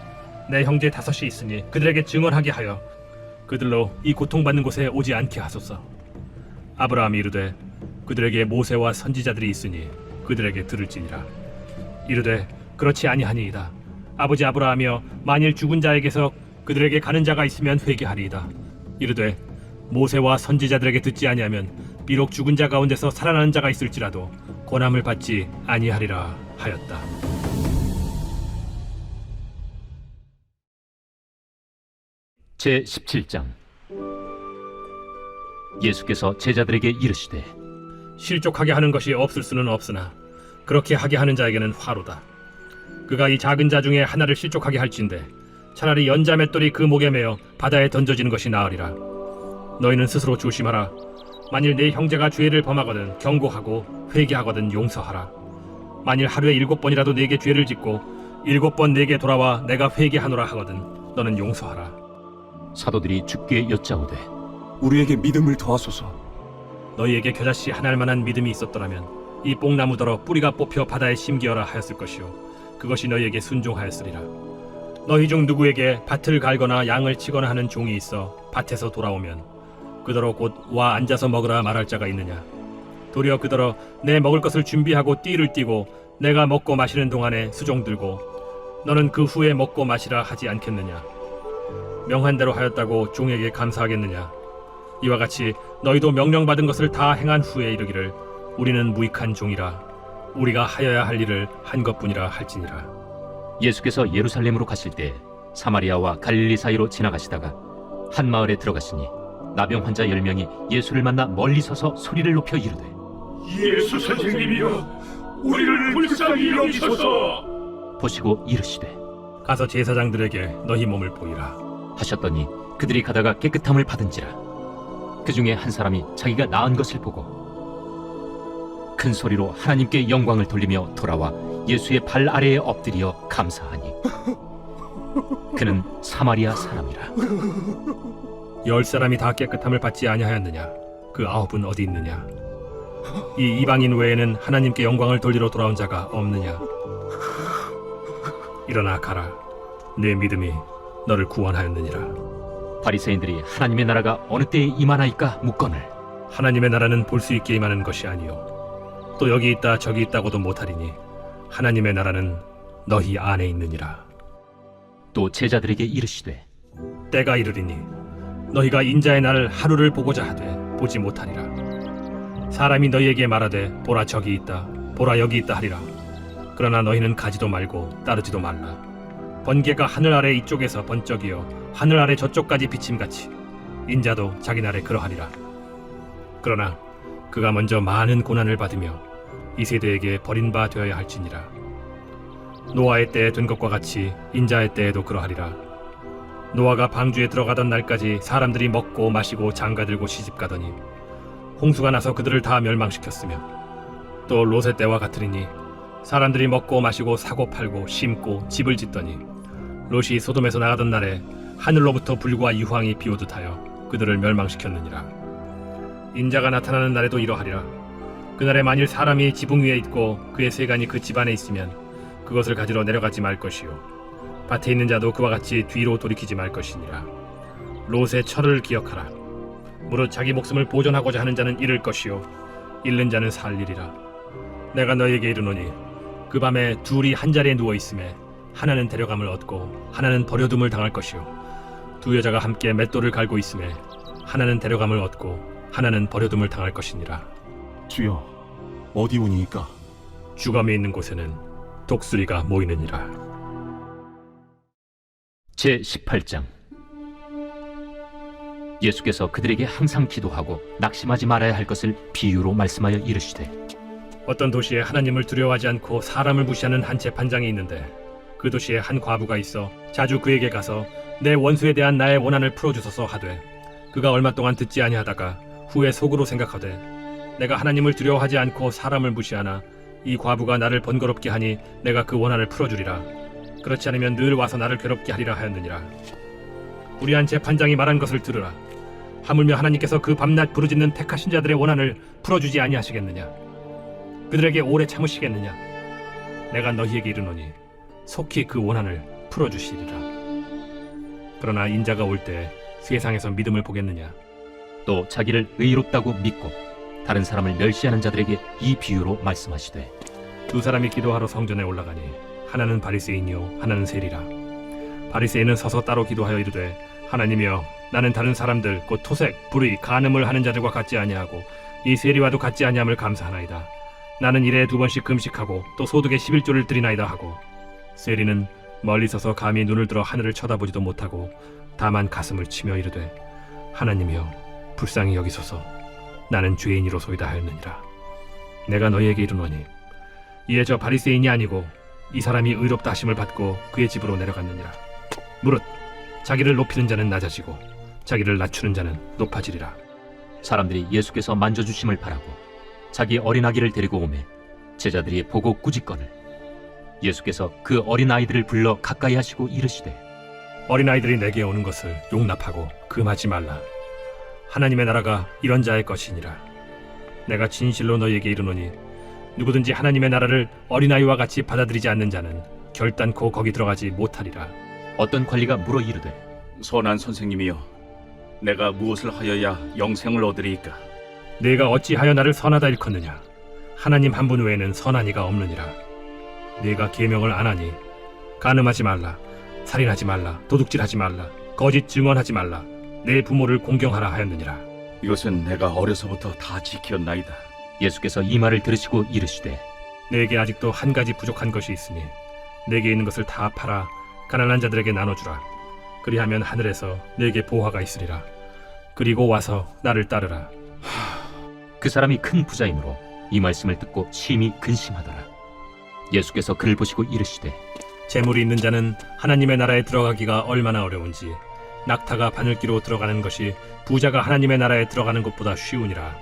내 형제 5이 있으니 그들에게 증언하게 하여 그들로 이 고통받는 곳에 오지 않게 하소서. 아브라함이 이르되 그들에게 모세와 선지자들이 있으니 그들에게 들을지니라. 이르되 그렇지 아니하니이다. 아버지 아브라함이여 만일 죽은 자에게서 그들에게 가는 자가 있으면 회개하리이다. 이르되 모세와 선지자들에게 듣지 아니하면 비록 죽은 자 가운데서 살아나는 자가 있을지라도 권함을 받지 아니하리라 하였다. 제 17장. 예수께서 제자들에게 이르시되 실족하게 하는 것이 없을 수는 없으나 그렇게 하게 하는 자에게는 화로다. 그가 이 작은 자 중에 하나를 실족하게 할진대 차라리 연자 맷돌이 그 목에 매어 바다에 던져지는 것이 나으리라. 너희는 스스로 조심하라. 만일 네 형제가 죄를 범하거든 경고하고 회개하거든 용서하라. 만일 하루에 7번이라도 네게 죄를 짓고 7번 네게 돌아와 내가 회개하노라 하거든 너는 용서하라. 사도들이 주께 여짜오되 우리에게 믿음을 더하소서. 너희에게 겨자씨 하나만한 믿음이 있었더라면 이 뽕나무더러 뿌리가 뽑혀 바다에 심기어라 하였을 것이요 그것이 너희에게 순종하였으리라. 너희 중 누구에게 밭을 갈거나 양을 치거나 하는 종이 있어 밭에서 돌아오면 그더러 곧 와 앉아서 먹으라 말할 자가 있느냐. 도리어 그더러 내 먹을 것을 준비하고 띠를 띠고 내가 먹고 마시는 동안에 수종 들고 너는 그 후에 먹고 마시라 하지 않겠느냐. 명한 대로 하였다고 종에게 감사하겠느냐. 이와 같이 너희도 명령받은 것을 다 행한 후에 이르기를 우리는 무익한 종이라 우리가 하여야 할 일을 한 것뿐이라 할지니라. 예수께서 예루살렘으로 가실 때 사마리아와 갈릴리 사이로 지나가시다가 한 마을에 들어가시니 나병 환자 10명이 예수를 만나 멀리 서서 소리를 높여 이르되 예수 선생님이여 우리를 불쌍히 여기소서. 보시고 이르시되 가서 제사장들에게 너희 몸을 보이라 하셨더니 그들이 가다가 깨끗함을 받은지라. 그 중에 한 사람이 자기가 나은 것을 보고 큰 소리로 하나님께 영광을 돌리며 돌아와 예수의 발 아래에 엎드려 감사하니 그는 사마리아 사람이라. 10사람이 다 깨끗함을 받지 아니하였느냐. 그 9은 어디 있느냐. 이 이방인 외에는 하나님께 영광을 돌리러 돌아온 자가 없느냐. 일어나 가라. 내 믿음이 너를 구원하였느니라. 바리새인들이 하나님의 나라가 어느 때에 임하나이까 묻거늘 하나님의 나라는 볼 수 있게 임하는 것이 아니요 또 여기 있다 저기 있다고도 못하리니 하나님의 나라는 너희 안에 있느니라. 또 제자들에게 이르시되 때가 이르리니 너희가 인자의 날을 하루를 보고자 하되 보지 못하리라. 사람이 너희에게 말하되 보라 저기 있다 보라 여기 있다 하리라. 그러나 너희는 가지도 말고 따르지도 말라. 번개가 하늘 아래 이쪽에서 번쩍이어 하늘 아래 저쪽까지 비침같이 인자도 자기 날에 그러하리라. 그러나 그가 먼저 많은 고난을 받으며 이 세대에게 버린 바 되어야 할지니라. 노아의 때에 된 것과 같이 인자의 때에도 그러하리라. 노아가 방주에 들어가던 날까지 사람들이 먹고 마시고 장가들고 시집가더니 홍수가 나서 그들을 다 멸망시켰으며 또 롯의 때와 같으리니 사람들이 먹고 마시고 사고 팔고 심고 집을 짓더니 롯이 소돔에서 나가던 날에 하늘로부터 불과 유황이 비오듯 하여 그들을 멸망시켰느니라. 인자가 나타나는 날에도 이러하리라. 그날에 만일 사람이 지붕 위에 있고 그의 세간이 그 집 안에 있으면 그것을 가지러 내려가지 말 것이요 밭에 있는 자도 그와 같이 뒤로 돌이키지 말 것이니라. 롯의 철을 기억하라. 무릇 자기 목숨을 보존하고자 하는 자는 잃을 것이요 잃는 자는 살 일이라. 내가 너희에게 이르노니 그 밤에 둘이 한 자리에 누워 있음에 하나는 데려감을 얻고 하나는 버려둠을 당할 것이요 두 여자가 함께 맷돌을 갈고 있음에 하나는 데려감을 얻고 하나는 버려둠을 당할 것이니라. 주여, 어디 오니이까? 주검이 있는 곳에는 독수리가 모이느니라. 제 18장. 예수께서 그들에게 항상 기도하고 낙심하지 말아야 할 것을 비유로 말씀하여 이르시되, 어떤 도시에 하나님을 두려워하지 않고 사람을 무시하는 한 재판장이 있는데 그 도시에 한 과부가 있어 자주 그에게 가서 내 원수에 대한 나의 원한을 풀어주소서 하되, 그가 얼마 동안 듣지 아니하다가 후에 속으로 생각하되 내가 하나님을 두려워하지 않고 사람을 무시하나 이 과부가 나를 번거롭게 하니 내가 그 원한을 풀어주리라. 그렇지 않으면 늘 와서 나를 괴롭게 하리라 하였느니라. 우리 한 재판장이 말한 것을 들으라. 하물며 하나님께서 그 밤낮 부르짖는 택하신 자들의 원한을 풀어주지 아니하시겠느냐? 그들에게 오래 참으시겠느냐? 내가 너희에게 이르노니 속히 그 원한을 풀어주시리라. 그러나 인자가 올 때 세상에서 믿음을 보겠느냐? 또 자기를 의롭다고 믿고 다른 사람을 멸시하는 자들에게 이 비유로 말씀하시되, 두 사람이 기도하러 성전에 올라가니 하나는 바리새인이요 하나는 세리라. 바리새인은 서서 따로 기도하여 이르되, 하나님이여, 나는 다른 사람들 곧 토색, 불의, 간음을 하는 자들과 같지 아니하고 이 세리와도 같지 아니함을 감사하나이다. 나는 일에 2번씩 금식하고 또 소득의 11조를 드리나이다 하고, 세리는 멀리 서서 감히 눈을 들어 하늘을 쳐다보지도 못하고 다만 가슴을 치며 이르되, 하나님이여, 불쌍히 여기소서. 나는 죄인이로소이다 하였느니라. 내가 너희에게 이르노니 이에 저 바리새인이 아니고 이 사람이 의롭다 하심을 받고 그의 집으로 내려갔느니라. 무릇 자기를 높이는 자는 낮아지고 자기를 낮추는 자는 높아지리라. 사람들이 예수께서 만져주심을 바라고 자기 어린아기를 데리고 오매 제자들이 보고 꾸짖거늘, 예수께서 그 어린아이들을 불러 가까이 하시고 이르시되, 어린아이들이 내게 오는 것을 용납하고 금하지 말라. 하나님의 나라가 이런 자의 것이니라. 내가 진실로 너희에게 이르노니 누구든지 하나님의 나라를 어린아이와 같이 받아들이지 않는 자는 결단코 거기 들어가지 못하리라. 어떤 관리가 물어 이르되, 선한 선생님이여, 내가 무엇을 하여야 영생을 얻으리이까? 네가 어찌하여 나를 선하다 일컫느냐? 하나님 한 분 외에는 선한 이가 없느니라. 네가 계명을 안 하니 간음하지 말라, 살인하지 말라, 도둑질하지 말라, 거짓 증언하지 말라, 내 부모를 공경하라 하였느니라. 이것은 내가 어려서부터 다 지켰나이다. 예수께서 이 말을 들으시고 이르시되, 네게 아직도 한 가지 부족한 것이 있으니 네게 있는 것을 다 팔아 가난한 자들에게 나눠주라. 그리하면 하늘에서 네게 보화가 있으리라. 그리고 와서 나를 따르라. 그 사람이 큰 부자이므로 이 말씀을 듣고 심히 근심하더라. 예수께서 그를 보시고 이르시되, 재물이 있는 자는 하나님의 나라에 들어가기가 얼마나 어려운지 낙타가 바늘기로 들어가는 것이 부자가 하나님의 나라에 들어가는 것보다 쉬우니라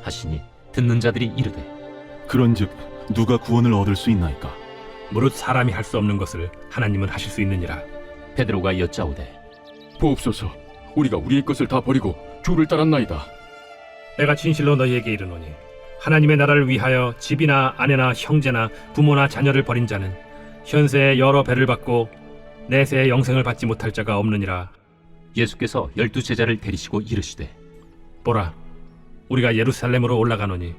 하시니 듣는 자들이 이르되, 그런즉 누가 구원을 얻을 수 있나이까? 무릇 사람이 할 수 없는 것을 하나님은 하실 수 있느니라. 베드로가 여짜오되, 보옵소서, 우리가 우리의 것을 다 버리고 주를 따랐나이다. 내가 진실로 너희에게 이르노니 하나님의 나라를 위하여 집이나 아내나 형제나 부모나 자녀를 버린 자는 현세에 여러 배를 받고 내세에 영생을 받지 못할 자가 없느니라. 예수께서 12 제자를 데리시고 이르시되, 보라, 우리가 예루살렘으로 올라가노니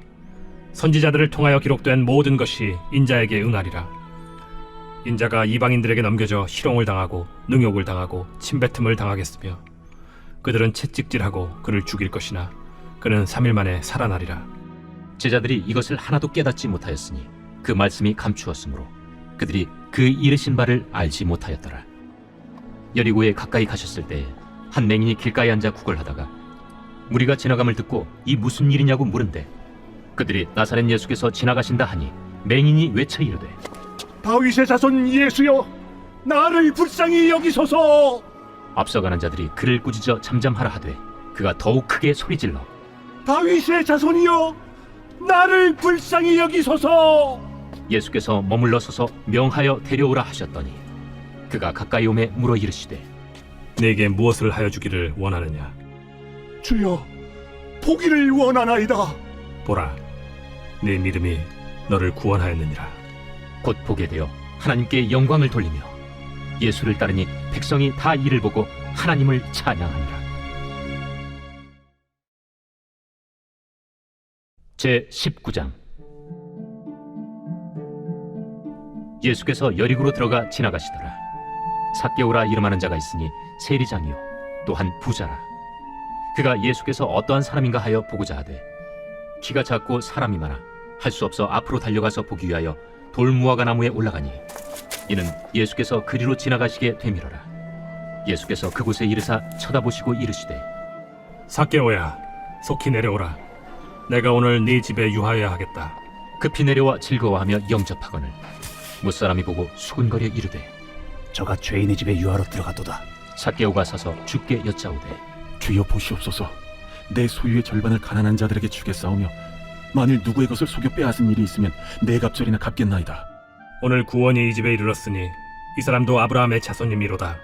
선지자들을 통하여 기록된 모든 것이 인자에게 응하리라. 인자가 이방인들에게 넘겨져 희롱을 당하고 능욕을 당하고 침뱉음을 당하겠으며 그들은 채찍질하고 그를 죽일 것이나 그는 3일 만에 살아나리라. 제자들이 이것을 하나도 깨닫지 못하였으니 그 말씀이 감추었으므로 그들이 그 이르신 바를 알지 못하였더라. 여리고에 가까이 가셨을 때 한 맹인이 길가에 앉아 구걸하다가 무리가 지나감을 듣고 이 무슨 일이냐고 물은데, 그들이 나사렛 예수께서 지나가신다 하니 맹인이 외쳐 이르되, 다윗의 자손 예수여, 나를 불쌍히 여기소서. 앞서가는 자들이 그를 꾸짖어 잠잠하라 하되 그가 더욱 크게 소리질러, 다윗의 자손이여, 나를 불쌍히 여기소서. 예수께서 머물러 서서 명하여 데려오라 하셨더니 그가 가까이 오매 물어 이르시되, 네게 무엇을 하여 주기를 원하느냐? 주여, 보기를 원하나이다. 보라, 네 믿음이 너를 구원하였느니라. 곧 보게 되어 하나님께 영광을 돌리며 예수를 따르니 백성이 다 이를 보고 하나님을 찬양하니라. 제 19장. 예수께서 여리고로 들어가 지나가시더라. 삭개오라 이름하는 자가 있으니 세리장이요 또한 부자라. 그가 예수께서 어떠한 사람인가 하여 보고자 하되 키가 작고 사람이 많아 할 수 없어 앞으로 달려가서 보기 위하여 돌무화과 나무에 올라가니 이는 예수께서 그리로 지나가시게 되밀어라. 예수께서 그곳에 이르사 쳐다보시고 이르시되 삭개오야, 속히 내려오라. 내가 오늘 네 집에 유하여야 하겠다. 급히 내려와 즐거워하며 영접하거늘 무사람이 보고 수군거려 이르되 저가 죄인의 집에 유하러 들어가도다. 삭개오가 서서 주께 여짜오되 주여 보시옵소서. 내 소유의 절반을 가난한 자들에게 주겠사오며 만일 누구의 것을 속여 빼앗은 일이 있으면 네 갑절이나 갚겠나이다. 오늘 구원이 이 집에 이르렀으니 이 사람도 아브라함의 자손님이로다.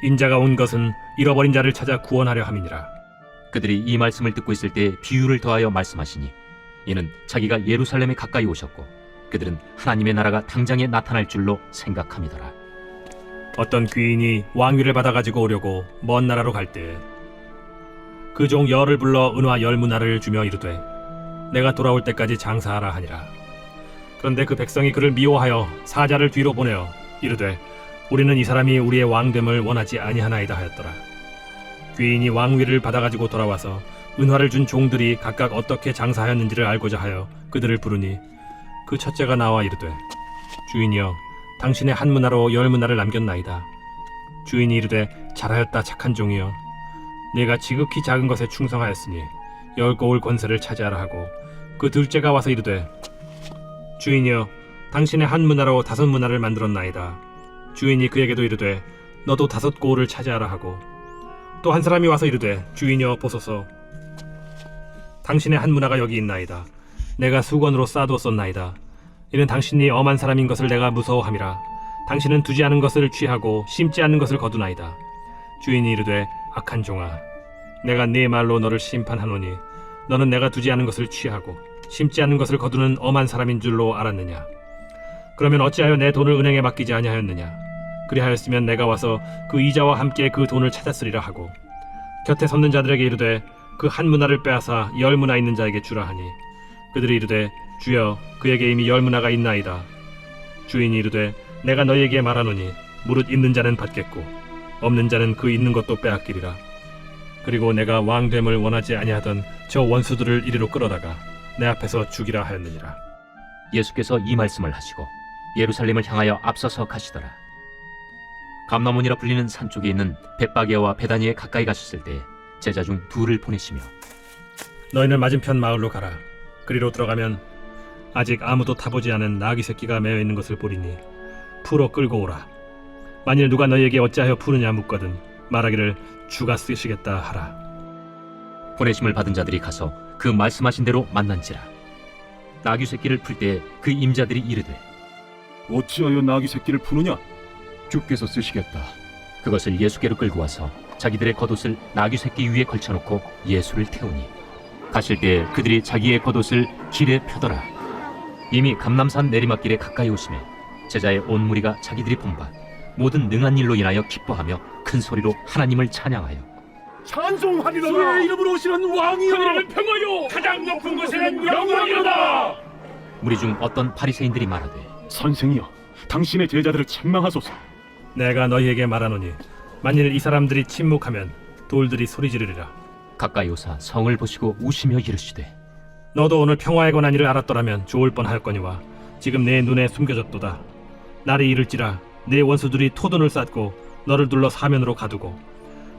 인자가 온 것은 잃어버린 자를 찾아 구원하려 함이니라. 그들이 이 말씀을 듣고 있을 때 비유를 더하여 말씀하시니 이는 자기가 예루살렘에 가까이 오셨고 그들은 하나님의 나라가 당장에 나타날 줄로 생각함이더라. 어떤 귀인이 왕위를 받아가지고 오려고 먼 나라로 갈 때 그 종 열을 불러 은화 10문화를 주며 이르되 내가 돌아올 때까지 장사하라 하니라. 그런데 그 백성이 그를 미워하여 사자를 뒤로 보내어 이르되 우리는 이 사람이 우리의 왕됨을 원하지 아니하나이다 하였더라. 귀인이 왕위를 받아가지고 돌아와서 은화를 준 종들이 각각 어떻게 장사하였는지를 알고자 하여 그들을 부르니 그 첫째가 나와 이르되 주인이여 당신의 한 문화로 10문화를 남겼나이다. 주인이 이르되 잘하였다 착한 종이여 네가 지극히 작은 것에 충성하였으니 10고을 권세를 차지하라 하고 그 둘째가 와서 이르되 주인이여 당신의 한 문화로 5문화를 만들었나이다. 주인이 그에게도 이르되 너도 5고을을 차지하라 하고 또 한 사람이 와서 이르되 주인이여 보소서 당신의 한 문화가 여기 있나이다. 내가 수건으로 싸두었었나이다. 이는 당신이 엄한 사람인 것을 내가 무서워함이라. 당신은 두지 않은 것을 취하고 심지 않는 것을 거두나이다. 주인이 이르되 악한 종아 내가 네 말로 너를 심판하노니 너는 내가 두지 않은 것을 취하고 심지 않는 것을 거두는 엄한 사람인 줄로 알았느냐. 그러면 어찌하여 내 돈을 은행에 맡기지 아니하였느냐. 그리하였으면 내가 와서 그 이자와 함께 그 돈을 찾았으리라 하고 곁에 섰는 자들에게 이르되 그 한 문화를 빼앗아 10문화 있는 자에게 주라 하니 그들이 이르되 주여 그에게 이미 10문화가 있나이다. 주인이 이르되 내가 너희에게 말하노니 무릇 있는 자는 받겠고 없는 자는 그 있는 것도 빼앗기리라. 그리고 내가 왕됨을 원하지 아니하던 저 원수들을 이리로 끌어다가 내 앞에서 죽이라 하였느니라. 예수께서 이 말씀을 하시고 예루살렘을 향하여 앞서서 가시더라. 감나몬이라 불리는 산 쪽에 있는 벳바게와 베다니에 가까이 가셨을 때 제자 중 둘을 보내시며 너희는 맞은편 마을로 가라. 그리로 들어가면 아직 아무도 타보지 않은 나귀 새끼가 매어 있는 것을 보리니 풀어 끌고 오라. 만일 누가 너희에게 어찌하여 푸느냐 묻거든 말하기를 주가 쓰시겠다 하라. 보내심을 받은 자들이 가서 그 말씀하신 대로 만난지라. 나귀 새끼를 풀 때 그 임자들이 이르되 어찌하여 나귀 새끼를 푸느냐? 주께서 쓰시겠다. 그것을 예수께로 끌고 와서 자기들의 겉옷을 나귀 새끼 위에 걸쳐놓고 예수를 태우니 가실 때 그들이 자기의 겉옷을 길에 펴더라. 이미 감람산 내리막길에 가까이 오시매 제자의 온 무리가 자기들이 본 바 모든 능한 일로 인하여 기뻐하며 큰 소리로 하나님을 찬양하여 찬송하리로다. 주의 이름으로 오시는 왕이여 하늘을 평하여 가장 높은 곳에는 영광이로다. 무리 중 어떤 바리새인들이 말하되 선생이여, 당신의 제자들을 책망하소서. 내가 너희에게 말하노니 만일 이 사람들이 침묵하면 돌들이 소리 지르리라. 가까이 오사 성을 보시고 우시며 이르시되 너도 오늘 평화의 권한이를 알았더라면 좋을 뻔하였거니와 지금 내 눈에 숨겨졌도다. 날이 이를지라 내 원수들이 토둔을 쌓고 너를 둘러 사면으로 가두고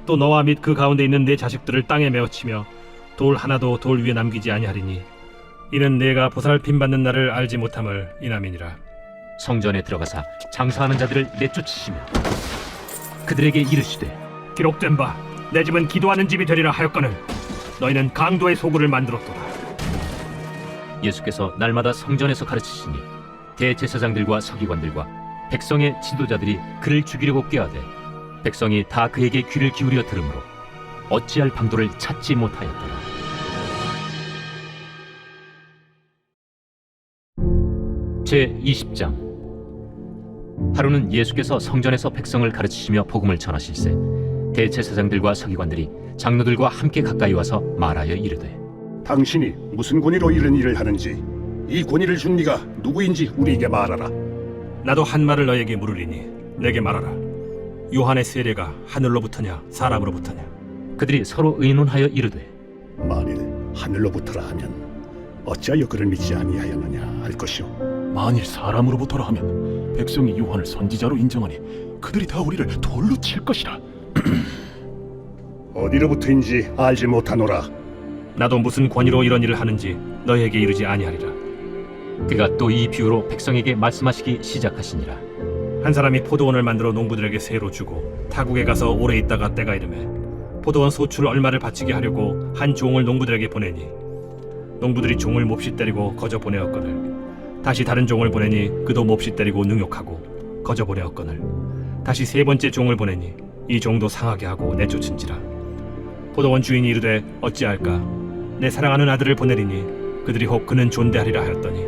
또 너와 및 그 가운데 있는 내 자식들을 땅에 메어치며 돌 하나도 돌 위에 남기지 아니하리니 이는 내가 보살핌 받는 날을 알지 못함을 인함이니라. 성전에 들어가사 장사하는 자들을 내쫓으시며 그들에게 이르시되 기록된 바 내 집은 기도하는 집이 되리라 하였거늘 너희는 강도의 소굴을 만들었도다. 예수께서 날마다 성전에서 가르치시니 대제사장들과 서기관들과 백성의 지도자들이 그를 죽이려고 꾀하되 백성이 다 그에게 귀를 기울여 들으므로 어찌할 방도를 찾지 못하였더라. 제20장 하루는 예수께서 성전에서 백성을 가르치시며 복음을 전하실세 대제사장들과 서기관들이 장로들과 함께 가까이 와서 말하여 이르되 당신이 무슨 권위로 이런 일을 하는지 이 권위를 준 네가 누구인지 우리에게 말하라. 나도 한 말을 너에게 물으리니 내게 말하라. 요한의 세례가 하늘로부터냐 사람으로부터냐? 그들이 서로 의논하여 이르되 만일 하늘로부터라 하면 어찌하여 그를 믿지 아니하였느냐 할 것이오. 만일 사람으로부터라 하면 백성이 요한을 선지자로 인정하니 그들이 다 우리를 돌로 칠 것이라. 어디로부터인지 알지 못하노라. 나도 무슨 권위로 이런 일을 하는지 너에게 이르지 아니하리라. 그가 또 이 비유로 백성에게 말씀하시기 시작하시니라. 한 사람이 포도원을 만들어 농부들에게 세로 주고 타국에 가서 오래 있다가 때가 이르매 포도원 소출 얼마를 바치게 하려고 한 종을 농부들에게 보내니 농부들이 종을 몹시 때리고 거저 보내었거늘 다시 다른 종을 보내니 그도 몹시 때리고 능욕하고 거저 보내었거늘 다시 세 번째 종을 보내니 이 종도 상하게 하고 내쫓은지라. 포도원 주인이 이르되 어찌할까? 내 사랑하는 아들을 보내리니 그들이 혹 그는 존대하리라 하였더니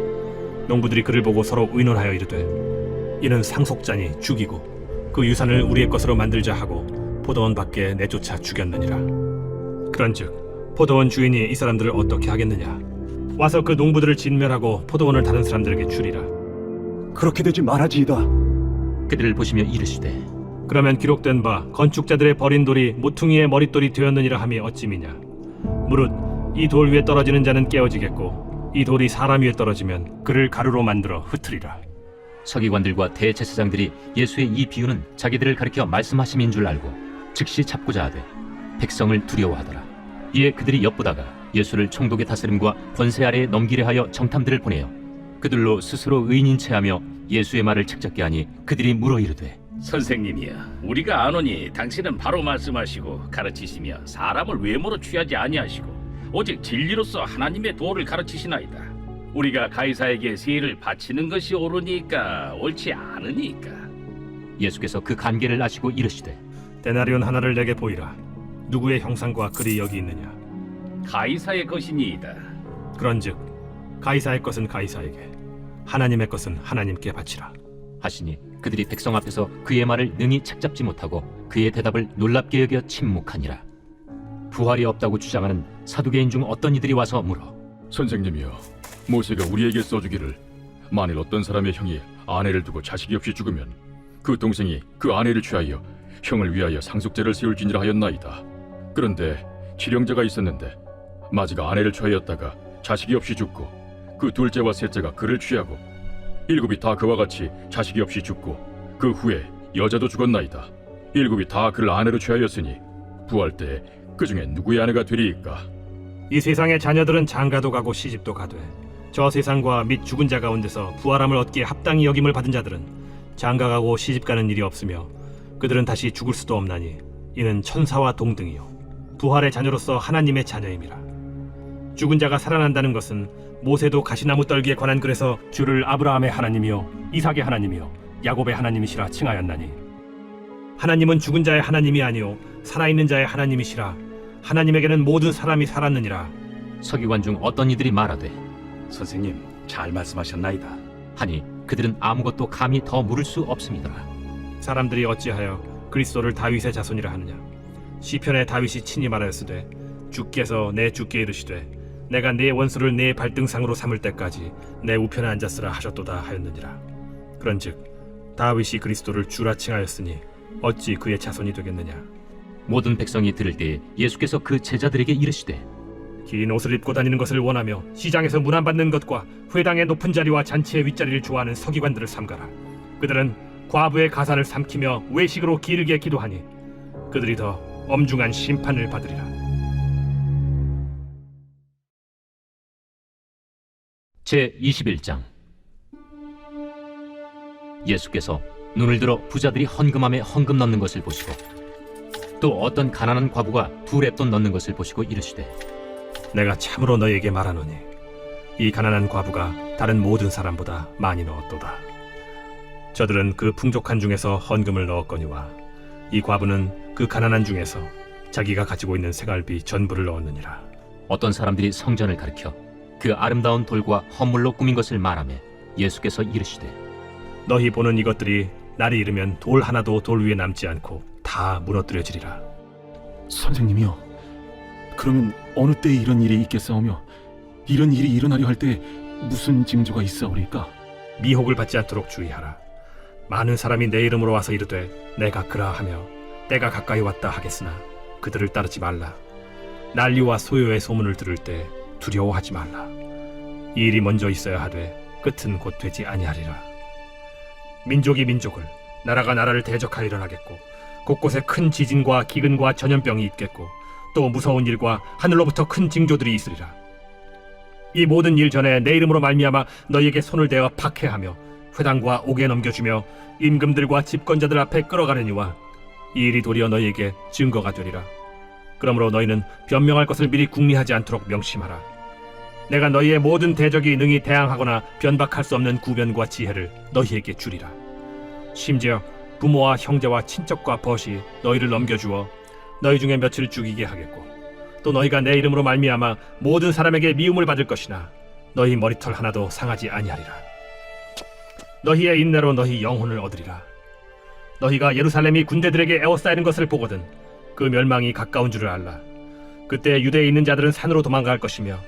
농부들이 그를 보고 서로 의논하여 이르되 이는 상속자니 죽이고 그 유산을 우리의 것으로 만들자 하고 포도원 밖에 내쫓아 죽였느니라. 그런즉 포도원 주인이 이 사람들을 어떻게 하겠느냐? 와서 그 농부들을 진멸하고 포도원을 다른 사람들에게 주리라. 그렇게 되지 말아지이다. 그들을 보시며 이르시되 그러면 기록된 바 건축자들의 버린 돌이 모퉁이의 머릿돌이 되었느니라 함이 어찌미냐? 무릇 이 돌 위에 떨어지는 자는 깨어지겠고 이 돌이 사람 위에 떨어지면 그를 가루로 만들어 흩으리라. 서기관들과 대제사장들이 예수의 이 비유는 자기들을 가리켜 말씀하심인 줄 알고 즉시 잡고자 하되 백성을 두려워하더라. 이에 그들이 엿보다가 예수를 총독의 다스림과 권세 아래에 넘기려 하여 정탐들을 보내어 그들로 스스로 의인인 체하며 예수의 말을 책잡게 하니 그들이 물어 이르되 선생님이야, 우리가 아노니 당신은 바로 말씀하시고 가르치시며 사람을 외모로 취하지 아니하시고 오직 진리로서 하나님의 도를 가르치시나이다. 우리가 가이사에게 세를 바치는 것이 옳으니까 옳지 않으니까. 예수께서 그 관계를 아시고 이르시되 데나리온 하나를 내게 보이라. 누구의 형상과 글이 여기 있느냐? 가이사의 것이니이다. 그런즉 가이사의 것은 가이사에게 하나님의 것은 하나님께 바치라. 하시니 그들이 백성 앞에서 그의 말을 능히 책잡지 못하고 그의 대답을 놀랍게 여겨 침묵하니라. 부활이 없다고 주장하는 사두개인 중 어떤 이들이 와서 물어 선생님이여, 모세가 우리에게 써주기를 만일 어떤 사람의 형이 아내를 두고 자식이 없이 죽으면 그 동생이 그 아내를 취하여 형을 위하여 상속제를 세울지니라 하였나이다. 그런데 지령자가 있었는데 마지가 아내를 취하였다가 자식이 없이 죽고 그 둘째와 셋째가 그를 취하고 일곱이 다 그와 같이 자식이 없이 죽고 그 후에 여자도 죽었나이다. 일곱이 다 그를 아내로 취하였으니 부활 때 그 중에 누구의 아내가 되리이까? 이 세상의 자녀들은 장가도 가고 시집도 가되 저 세상과 및 죽은 자 가운데서 부활함을 얻기에 합당히 여김을 받은 자들은 장가가고 시집가는 일이 없으며 그들은 다시 죽을 수도 없나니 이는 천사와 동등이요 부활의 자녀로서 하나님의 자녀임이라. 죽은 자가 살아난다는 것은 모세도 가시나무 떨기에 관한 글에서 주를 아브라함의 하나님이요 이삭의 하나님이요 야곱의 하나님이시라 칭하였나니 하나님은 죽은 자의 하나님이 아니요 살아있는 자의 하나님이시라. 하나님에게는 모든 사람이 살았느니라. 서기관 중 어떤 이들이 말하되 선생님, 잘 말씀하셨나이다. 하니 그들은 아무것도 감히 더 물을 수 없습니다. 사람들이 어찌하여 그리스도를 다윗의 자손이라 하느냐? 시편에 다윗이 친히 말하였으되 주께서 내 주께 이르시되 내가 네 원수를 네 발등상으로 삼을 때까지 내 우편에 앉았으라 하셨도다 하였느니라. 그런즉 다윗이 그리스도를 주라 칭하였으니 어찌 그의 자손이 되겠느냐? 모든 백성이 들을 때에 예수께서 그 제자들에게 이르시되 긴 옷을 입고 다니는 것을 원하며 시장에서 문안받는 것과 회당의 높은 자리와 잔치의 윗자리를 좋아하는 서기관들을 삼가라. 그들은 과부의 가산을 삼키며 외식으로 길게 기도하니 그들이 더 엄중한 심판을 받으리라. 제21장. 예수께서 눈을 들어 부자들이 헌금함에 헌금 넣는 것을 보시고 또 어떤 가난한 과부가 두 렙돈 넣는 것을 보시고 이르시되 내가 참으로 너희에게 말하노니 이 가난한 과부가 다른 모든 사람보다 많이 넣었도다. 저들은 그 풍족한 중에서 헌금을 넣었거니와 이 과부는 그 가난한 중에서 자기가 가지고 있는 생활비 전부를 넣었느니라. 어떤 사람들이 성전을 가리켜 그 아름다운 돌과 헌물로 꾸민 것을 말하며 예수께서 이르시되 너희 보는 이것들이 날이 이르면 돌 하나도 돌 위에 남지 않고 다 무너뜨려지리라. 선생님이요, 그러면 어느 때에 이런 일이 있겠사오며 이런 일이 일어나려 할 때 무슨 징조가 있사오리까? 미혹을 받지 않도록 주의하라. 많은 사람이 내 이름으로 와서 이르되 내가 그라하며 때가 가까이 왔다 하겠으나 그들을 따르지 말라. 난리와 소요의 소문을 들을 때 두려워하지 말라. 이 일이 먼저 있어야 하되 끝은 곧 되지 아니하리라. 민족이 민족을, 나라가 나라를 대적하여 일어나겠고 곳곳에 큰 지진과 기근과 전염병이 있겠고 또 무서운 일과 하늘로부터 큰 징조들이 있으리라. 이 모든 일 전에 내 이름으로 말미암아 너희에게 손을 대어 박해하며 회당과 옥에 넘겨주며 임금들과 집권자들 앞에 끌어가려니와 이 일이 도리어 너희에게 증거가 되리라. 그러므로 너희는 변명할 것을 미리 궁리하지 않도록 명심하라. 내가 너희의 모든 대적이 능히 대항하거나 변박할 수 없는 구변과 지혜를 너희에게 주리라. 심지어 부모와 형제와 친척과 벗이 너희를 넘겨주어 너희 중에 며칠 죽이게 하겠고 또 너희가 내 이름으로 말미암아 모든 사람에게 미움을 받을 것이나 너희 머리털 하나도 상하지 아니하리라. 너희의 인내로 너희 영혼을 얻으리라. 너희가 예루살렘이 군대들에게 에워싸이는 것을 보거든 그 멸망이 가까운 줄을 알라. 그때 유대에 있는 자들은 산으로 도망갈 것이며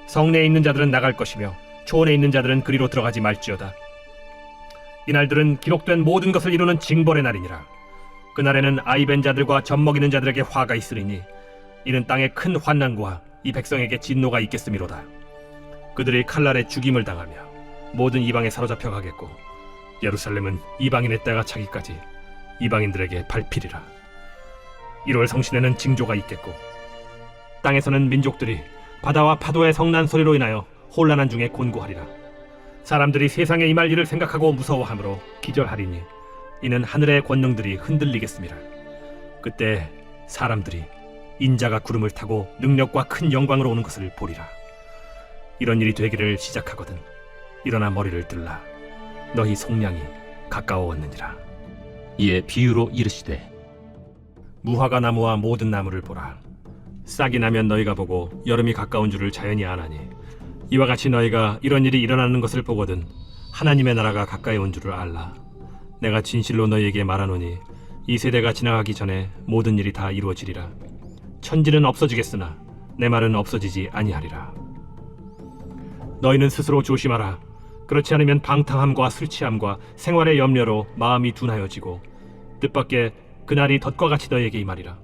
성내에 있는 자들은 나갈 것이며 초원에 있는 자들은 그리로 들어가지 말지어다. 이날들은 기록된 모든 것을 이루는 징벌의 날이니라. 그날에는 아이벤 자들과 젖먹이는 자들에게 화가 있으리니 이는 땅에 큰 환난과 이 백성에게 진노가 있겠음이로다. 그들이 칼날에 죽임을 당하며 모든 이방에 사로잡혀 가겠고 예루살렘은 이방인의 때가 차기까지 이방인들에게 밟히리라. 1월 성신에는 징조가 있겠고 땅에서는 민족들이 바다와 파도의 성난 소리로 인하여 혼란한 중에 곤고하리라. 사람들이 세상에 임할 일을 생각하고 무서워하므로 기절하리니 이는 하늘의 권능들이 흔들리겠습니다. 그때 사람들이 인자가 구름을 타고 능력과 큰 영광으로 오는 것을 보리라. 이런 일이 되기를 시작하거든 일어나 머리를 들라. 너희 속량이 가까워왔느니라. 이에 비유로 이르시되 무화과 나무와 모든 나무를 보라. 싹이 나면 너희가 보고 여름이 가까운 줄을 자연히 아나니 이와 같이 너희가 이런 일이 일어나는 것을 보거든 하나님의 나라가 가까이 온 줄을 알라. 내가 진실로 너희에게 말하노니 이 세대가 지나가기 전에 모든 일이 다 이루어지리라. 천지는 없어지겠으나 내 말은 없어지지 아니하리라. 너희는 스스로 조심하라. 그렇지 않으면 방탕함과 술 취함과 생활의 염려로 마음이 둔하여지고 뜻밖의 그날이 덫과 같이 너희에게 임하리라.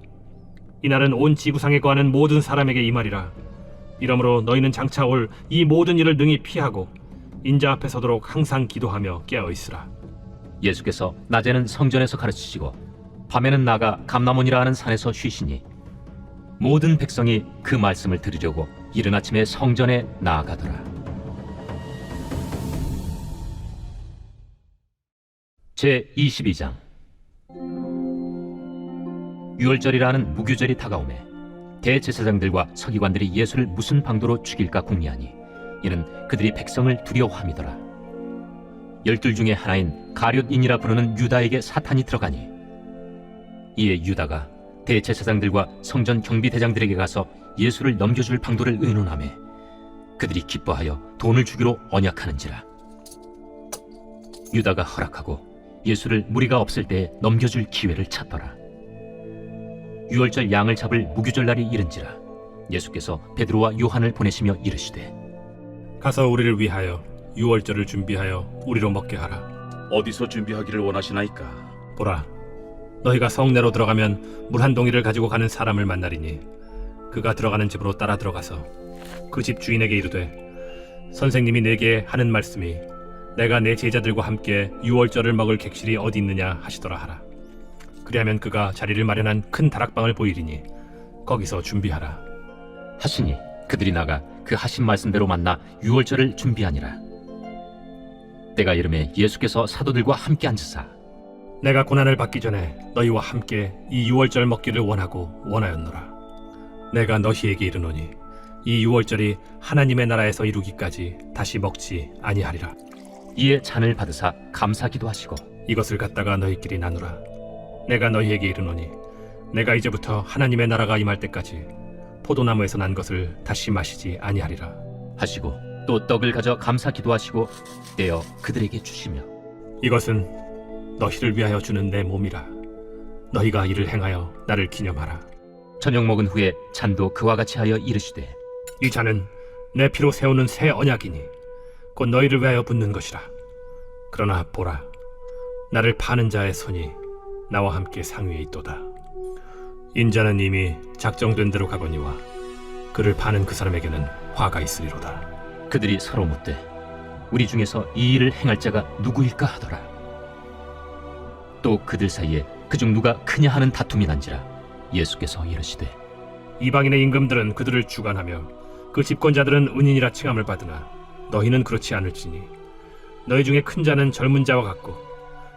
이날은 온 지구상에 거하는 모든 사람에게 임하리라. 이러므로 너희는 장차 올 이 모든 일을 능히 피하고 인자 앞에 서도록 항상 기도하며 깨어있으라. 예수께서 낮에는 성전에서 가르치시고 밤에는 나가 감람원이라 하는 산에서 쉬시니 모든 백성이 그 말씀을 들으려고 이른 아침에 성전에 나아가더라. 제 22장. 유월절이라는 무교절이 다가오매 대제사장들과 서기관들이 예수를 무슨 방도로 죽일까 궁리하니 이는 그들이 백성을 두려워함이더라. 12 중에 하나인 가룟인이라 부르는 유다에게 사탄이 들어가니 이에 유다가 대제사장들과 성전 경비대장들에게 가서 예수를 넘겨줄 방도를 의논하며 그들이 기뻐하여 돈을 주기로 언약하는지라. 유다가 허락하고 예수를 무리가 없을 때에 넘겨줄 기회를 찾더라. 유월절 양을 잡을 무교절 날이 이른지라 예수께서 베드로와 요한을 보내시며 이르시되 가서 우리를 위하여 유월절을 준비하여 우리로 먹게 하라. 어디서 준비하기를 원하시나이까? 보라, 너희가 성내로 들어가면 물 한 동이를 가지고 가는 사람을 만나리니 그가 들어가는 집으로 따라 들어가서 그 집 주인에게 이르되 선생님이 내게 하는 말씀이 내가 내 제자들과 함께 유월절을 먹을 객실이 어디 있느냐 하시더라 하라. 그리하면 그가 자리를 마련한 큰 다락방을 보이리니 거기서 준비하라 하시니 그들이 나가 그 하신 말씀대로 만나 유월절을 준비하니라. 때가 이르매 예수께서 사도들과 함께 앉으사 내가 고난을 받기 전에 너희와 함께 이 유월절 먹기를 원하고 원하였노라. 내가 너희에게 이르노니 이 유월절이 하나님의 나라에서 이루기까지 다시 먹지 아니하리라. 이에 잔을 받으사 감사기도 하시고 이것을 갖다가 너희끼리 나누라. 내가 너희에게 이르노니 내가 이제부터 하나님의 나라가 임할 때까지 포도나무에서 난 것을 다시 마시지 아니하리라 하시고 또 떡을 가져 감사기도 하시고 떼어 그들에게 주시며 이것은 너희를 위하여 주는 내 몸이라. 너희가 이를 행하여 나를 기념하라. 저녁 먹은 후에 잔도 그와 같이 하여 이르시되 이 잔은 내 피로 세우는 새 언약이니 곧 너희를 위하여 붓는 것이라. 그러나 보라, 나를 파는 자의 손이 나와 함께 상위에 있도다. 인자는 이미 작정된 대로 가거니와 그를 파는 그 사람에게는 화가 있으리로다. 그들이 서로 묻되 우리 중에서 이 일을 행할 자가 누구일까 하더라. 또 그들 사이에 그중 누가 크냐 하는 다툼이 난지라 예수께서 이르시되 이방인의 임금들은 그들을 주관하며 그 집권자들은 은인이라 칭함을 받으나 너희는 그렇지 않을지니 너희 중에 큰 자는 젊은 자와 같고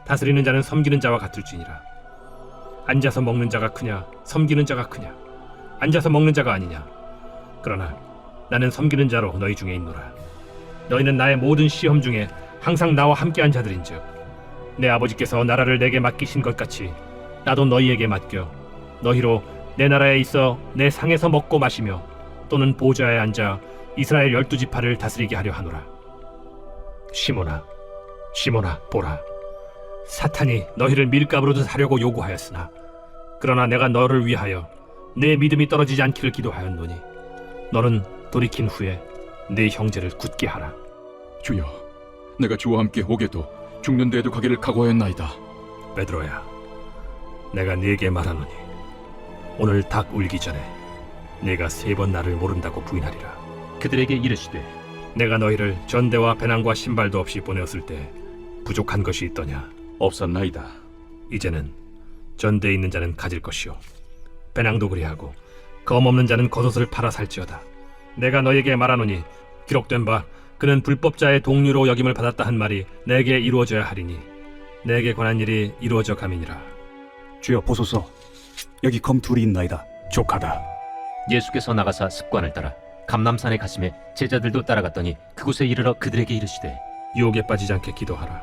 다스리는 자는 섬기는 자와 같을지니라. 앉아서 먹는 자가 크냐 섬기는 자가 크냐? 앉아서 먹는 자가 아니냐? 그러나 나는 섬기는 자로 너희 중에 있노라. 너희는 나의 모든 시험 중에 항상 나와 함께한 자들인즉 내 아버지께서 나라를 내게 맡기신 것 같이 나도 너희에게 맡겨 너희로 내 나라에 있어 내 상에서 먹고 마시며 또는 보좌에 앉아 이스라엘 12지파를 다스리게 하려 하노라. 시몬아, 시몬아, 보라. 사탄이 너희를 밀가루로 사려고 요구하였으나 그러나 내가 너를 위하여 내 믿음이 떨어지지 않기를 기도하였노니 너는 돌이킨 후에 네 형제를 굳게 하라. 주여, 내가 주와 함께 오게도 죽는 데에도 가기를 각오하였나이다. 베드로야, 내가 네게 말하노니 오늘 닭 울기 전에 네가 3번 나를 모른다고 부인하리라. 그들에게 이르시되 내가 너희를 전대와 배낭과 신발도 없이 보내었을 때 부족한 것이 있더냐? 없었나이다. 이제는 전대에 있는 자는 가질 것이요 배낭도 그리하고 검 없는 자는 겉옷을 팔아 살지어다. 내가 너에게 말하노니 기록된 바 그는 불법자의 동류로 여김을 받았다 한 말이 내게 이루어져야 하리니 내게 관한 일이 이루어져 가미니라. 주여 보소서, 여기 검 둘이 있나이다. 족하다. 예수께서 나가사 습관을 따라 감람산에 가심에 제자들도 따라갔더니 그곳에 이르러 그들에게 이르시되 유혹에 빠지지 않게 기도하라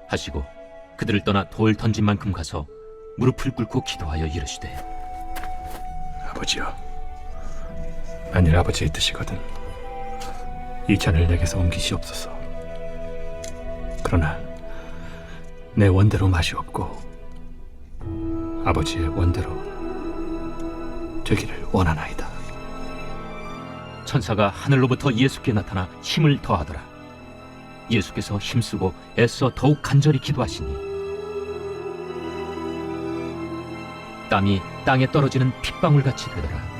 하시고 그들을 떠나 돌 던진 만큼 가서 무릎을 꿇고 기도하여 이르시되 아버지여, 만일 아버지의 뜻이거든 이 잔을 내게서 옮기시옵소서. 그러나 내 원대로 마시옵고 아버지의 원대로 되기를 원하나이다. 천사가 하늘로부터 예수께 나타나 힘을 더하더라. 예수께서 힘쓰고 애써 더욱 간절히 기도하시니 땀이 땅에 떨어지는 핏방울같이 되더라.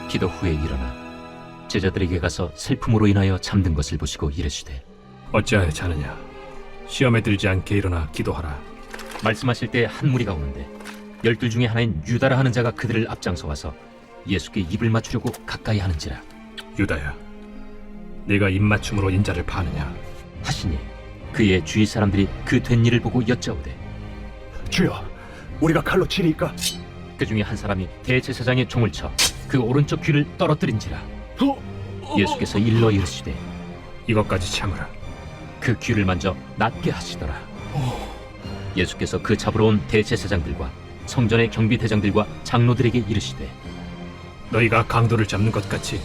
기도 후에 일어나 제자들에게 가서 슬픔으로 인하여 잠든 것을 보시고 이르시되 어찌하여 자느냐? 시험에 들지 않게 일어나 기도하라. 말씀하실 때 한 무리가 오는데 12 중에 하나인 유다라 하는 자가 그들을 앞장서 와서 예수께 입을 맞추려고 가까이 하는지라. 유다야, 네가 입맞춤으로 인자를 파느냐? 하시니 그의 주위 사람들이 그 된 일을 보고 여짜오되 주여, 우리가 칼로 치리까? 그 중에 한 사람이 대제사장의 종을 쳐 그 오른쪽 귀를 떨어뜨린지라. 예수께서 일러 이르시되 이것까지 참으라. 그 귀를 만져 낫게 하시더라. 예수께서 그 잡으러 온 대제사장들과 성전의 경비대장들과 장로들에게 이르시되 너희가 강도를 잡는 것 같이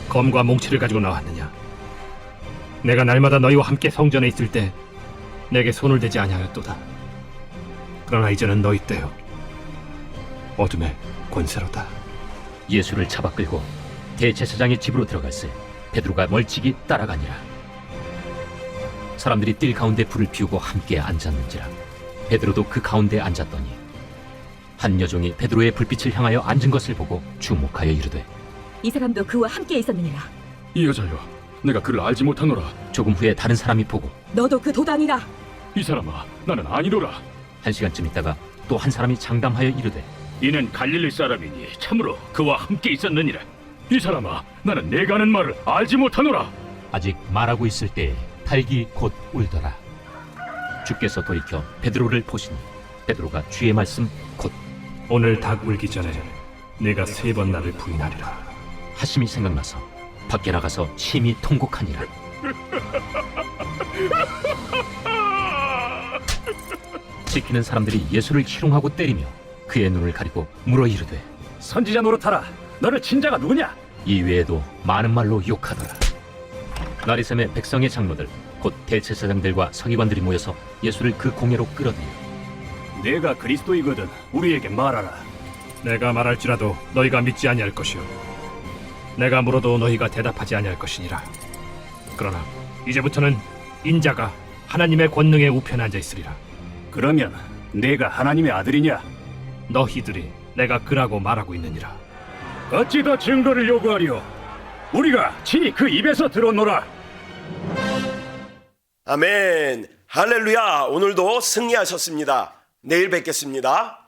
검과 몽치를 가지고 나왔느냐? 내가 날마다 너희와 함께 성전에 있을 때 내게 손을 대지 아니하였도다. 그러나 이제는 너희 때요 어둠의 권세로다. 예수를 잡아 끌고 대제사장의 집으로 들어갈새 베드로가 멀찍이 따라가니라. 사람들이 뜰 가운데 불을 피우고 함께 앉았는지라. 베드로도 그 가운데 앉았더니 한 여종이 베드로의 불빛을 향하여 앉은 것을 보고 주목하여 이르되 이 사람도 그와 함께 있었느니라. 이 여자여, 내가 그를 알지 못하노라. 조금 후에 다른 사람이 보고 너도 그 도단이라. 이 사람아, 나는 아니로라. 1시간쯤 있다가 또 한 사람이 장담하여 이르되 이는 갈릴리 사람이니 참으로 그와 함께 있었느니라. 이 사람아, 나는 내가 하는 말을 알지 못하노라. 아직 말하고 있을 때에 닭이 곧 울더라. 주께서 돌이켜 베드로를 보시니 베드로가 주의 말씀 곧 오늘 닭 울기 전에 내가 3번 나를 부인하리라 하심이 생각나서 밖에 나가서 심히 통곡하니라. 지키는 사람들이 예수를 희롱하고 때리며 그의 눈을 가리고 물어 이르되 선지자 노릇하라. 너를 친 자가 누구냐? 이 외에도 많은 말로 욕하더라. 나리샘의 백성의 장로들 곧 대제사장들과 서기관들이 모여서 예수를 그 공회로 끌어들여 내가 그리스도이거든 우리에게 말하라. 내가 말할지라도 너희가 믿지 아니할 것이요 내가 물어도 너희가 대답하지 아니할 것이니라. 그러나 이제부터는 인자가 하나님의 권능의 우편에 앉아 있으리라. 그러면 내가 하나님의 아들이냐? 너희들이 내가 그라고 말하고 있느니라. 어찌 더 증거를 요구하리오? 우리가 친히 그 입에서 들었노라. 아멘. 할렐루야. 오늘도 승리하셨습니다. 내일 뵙겠습니다.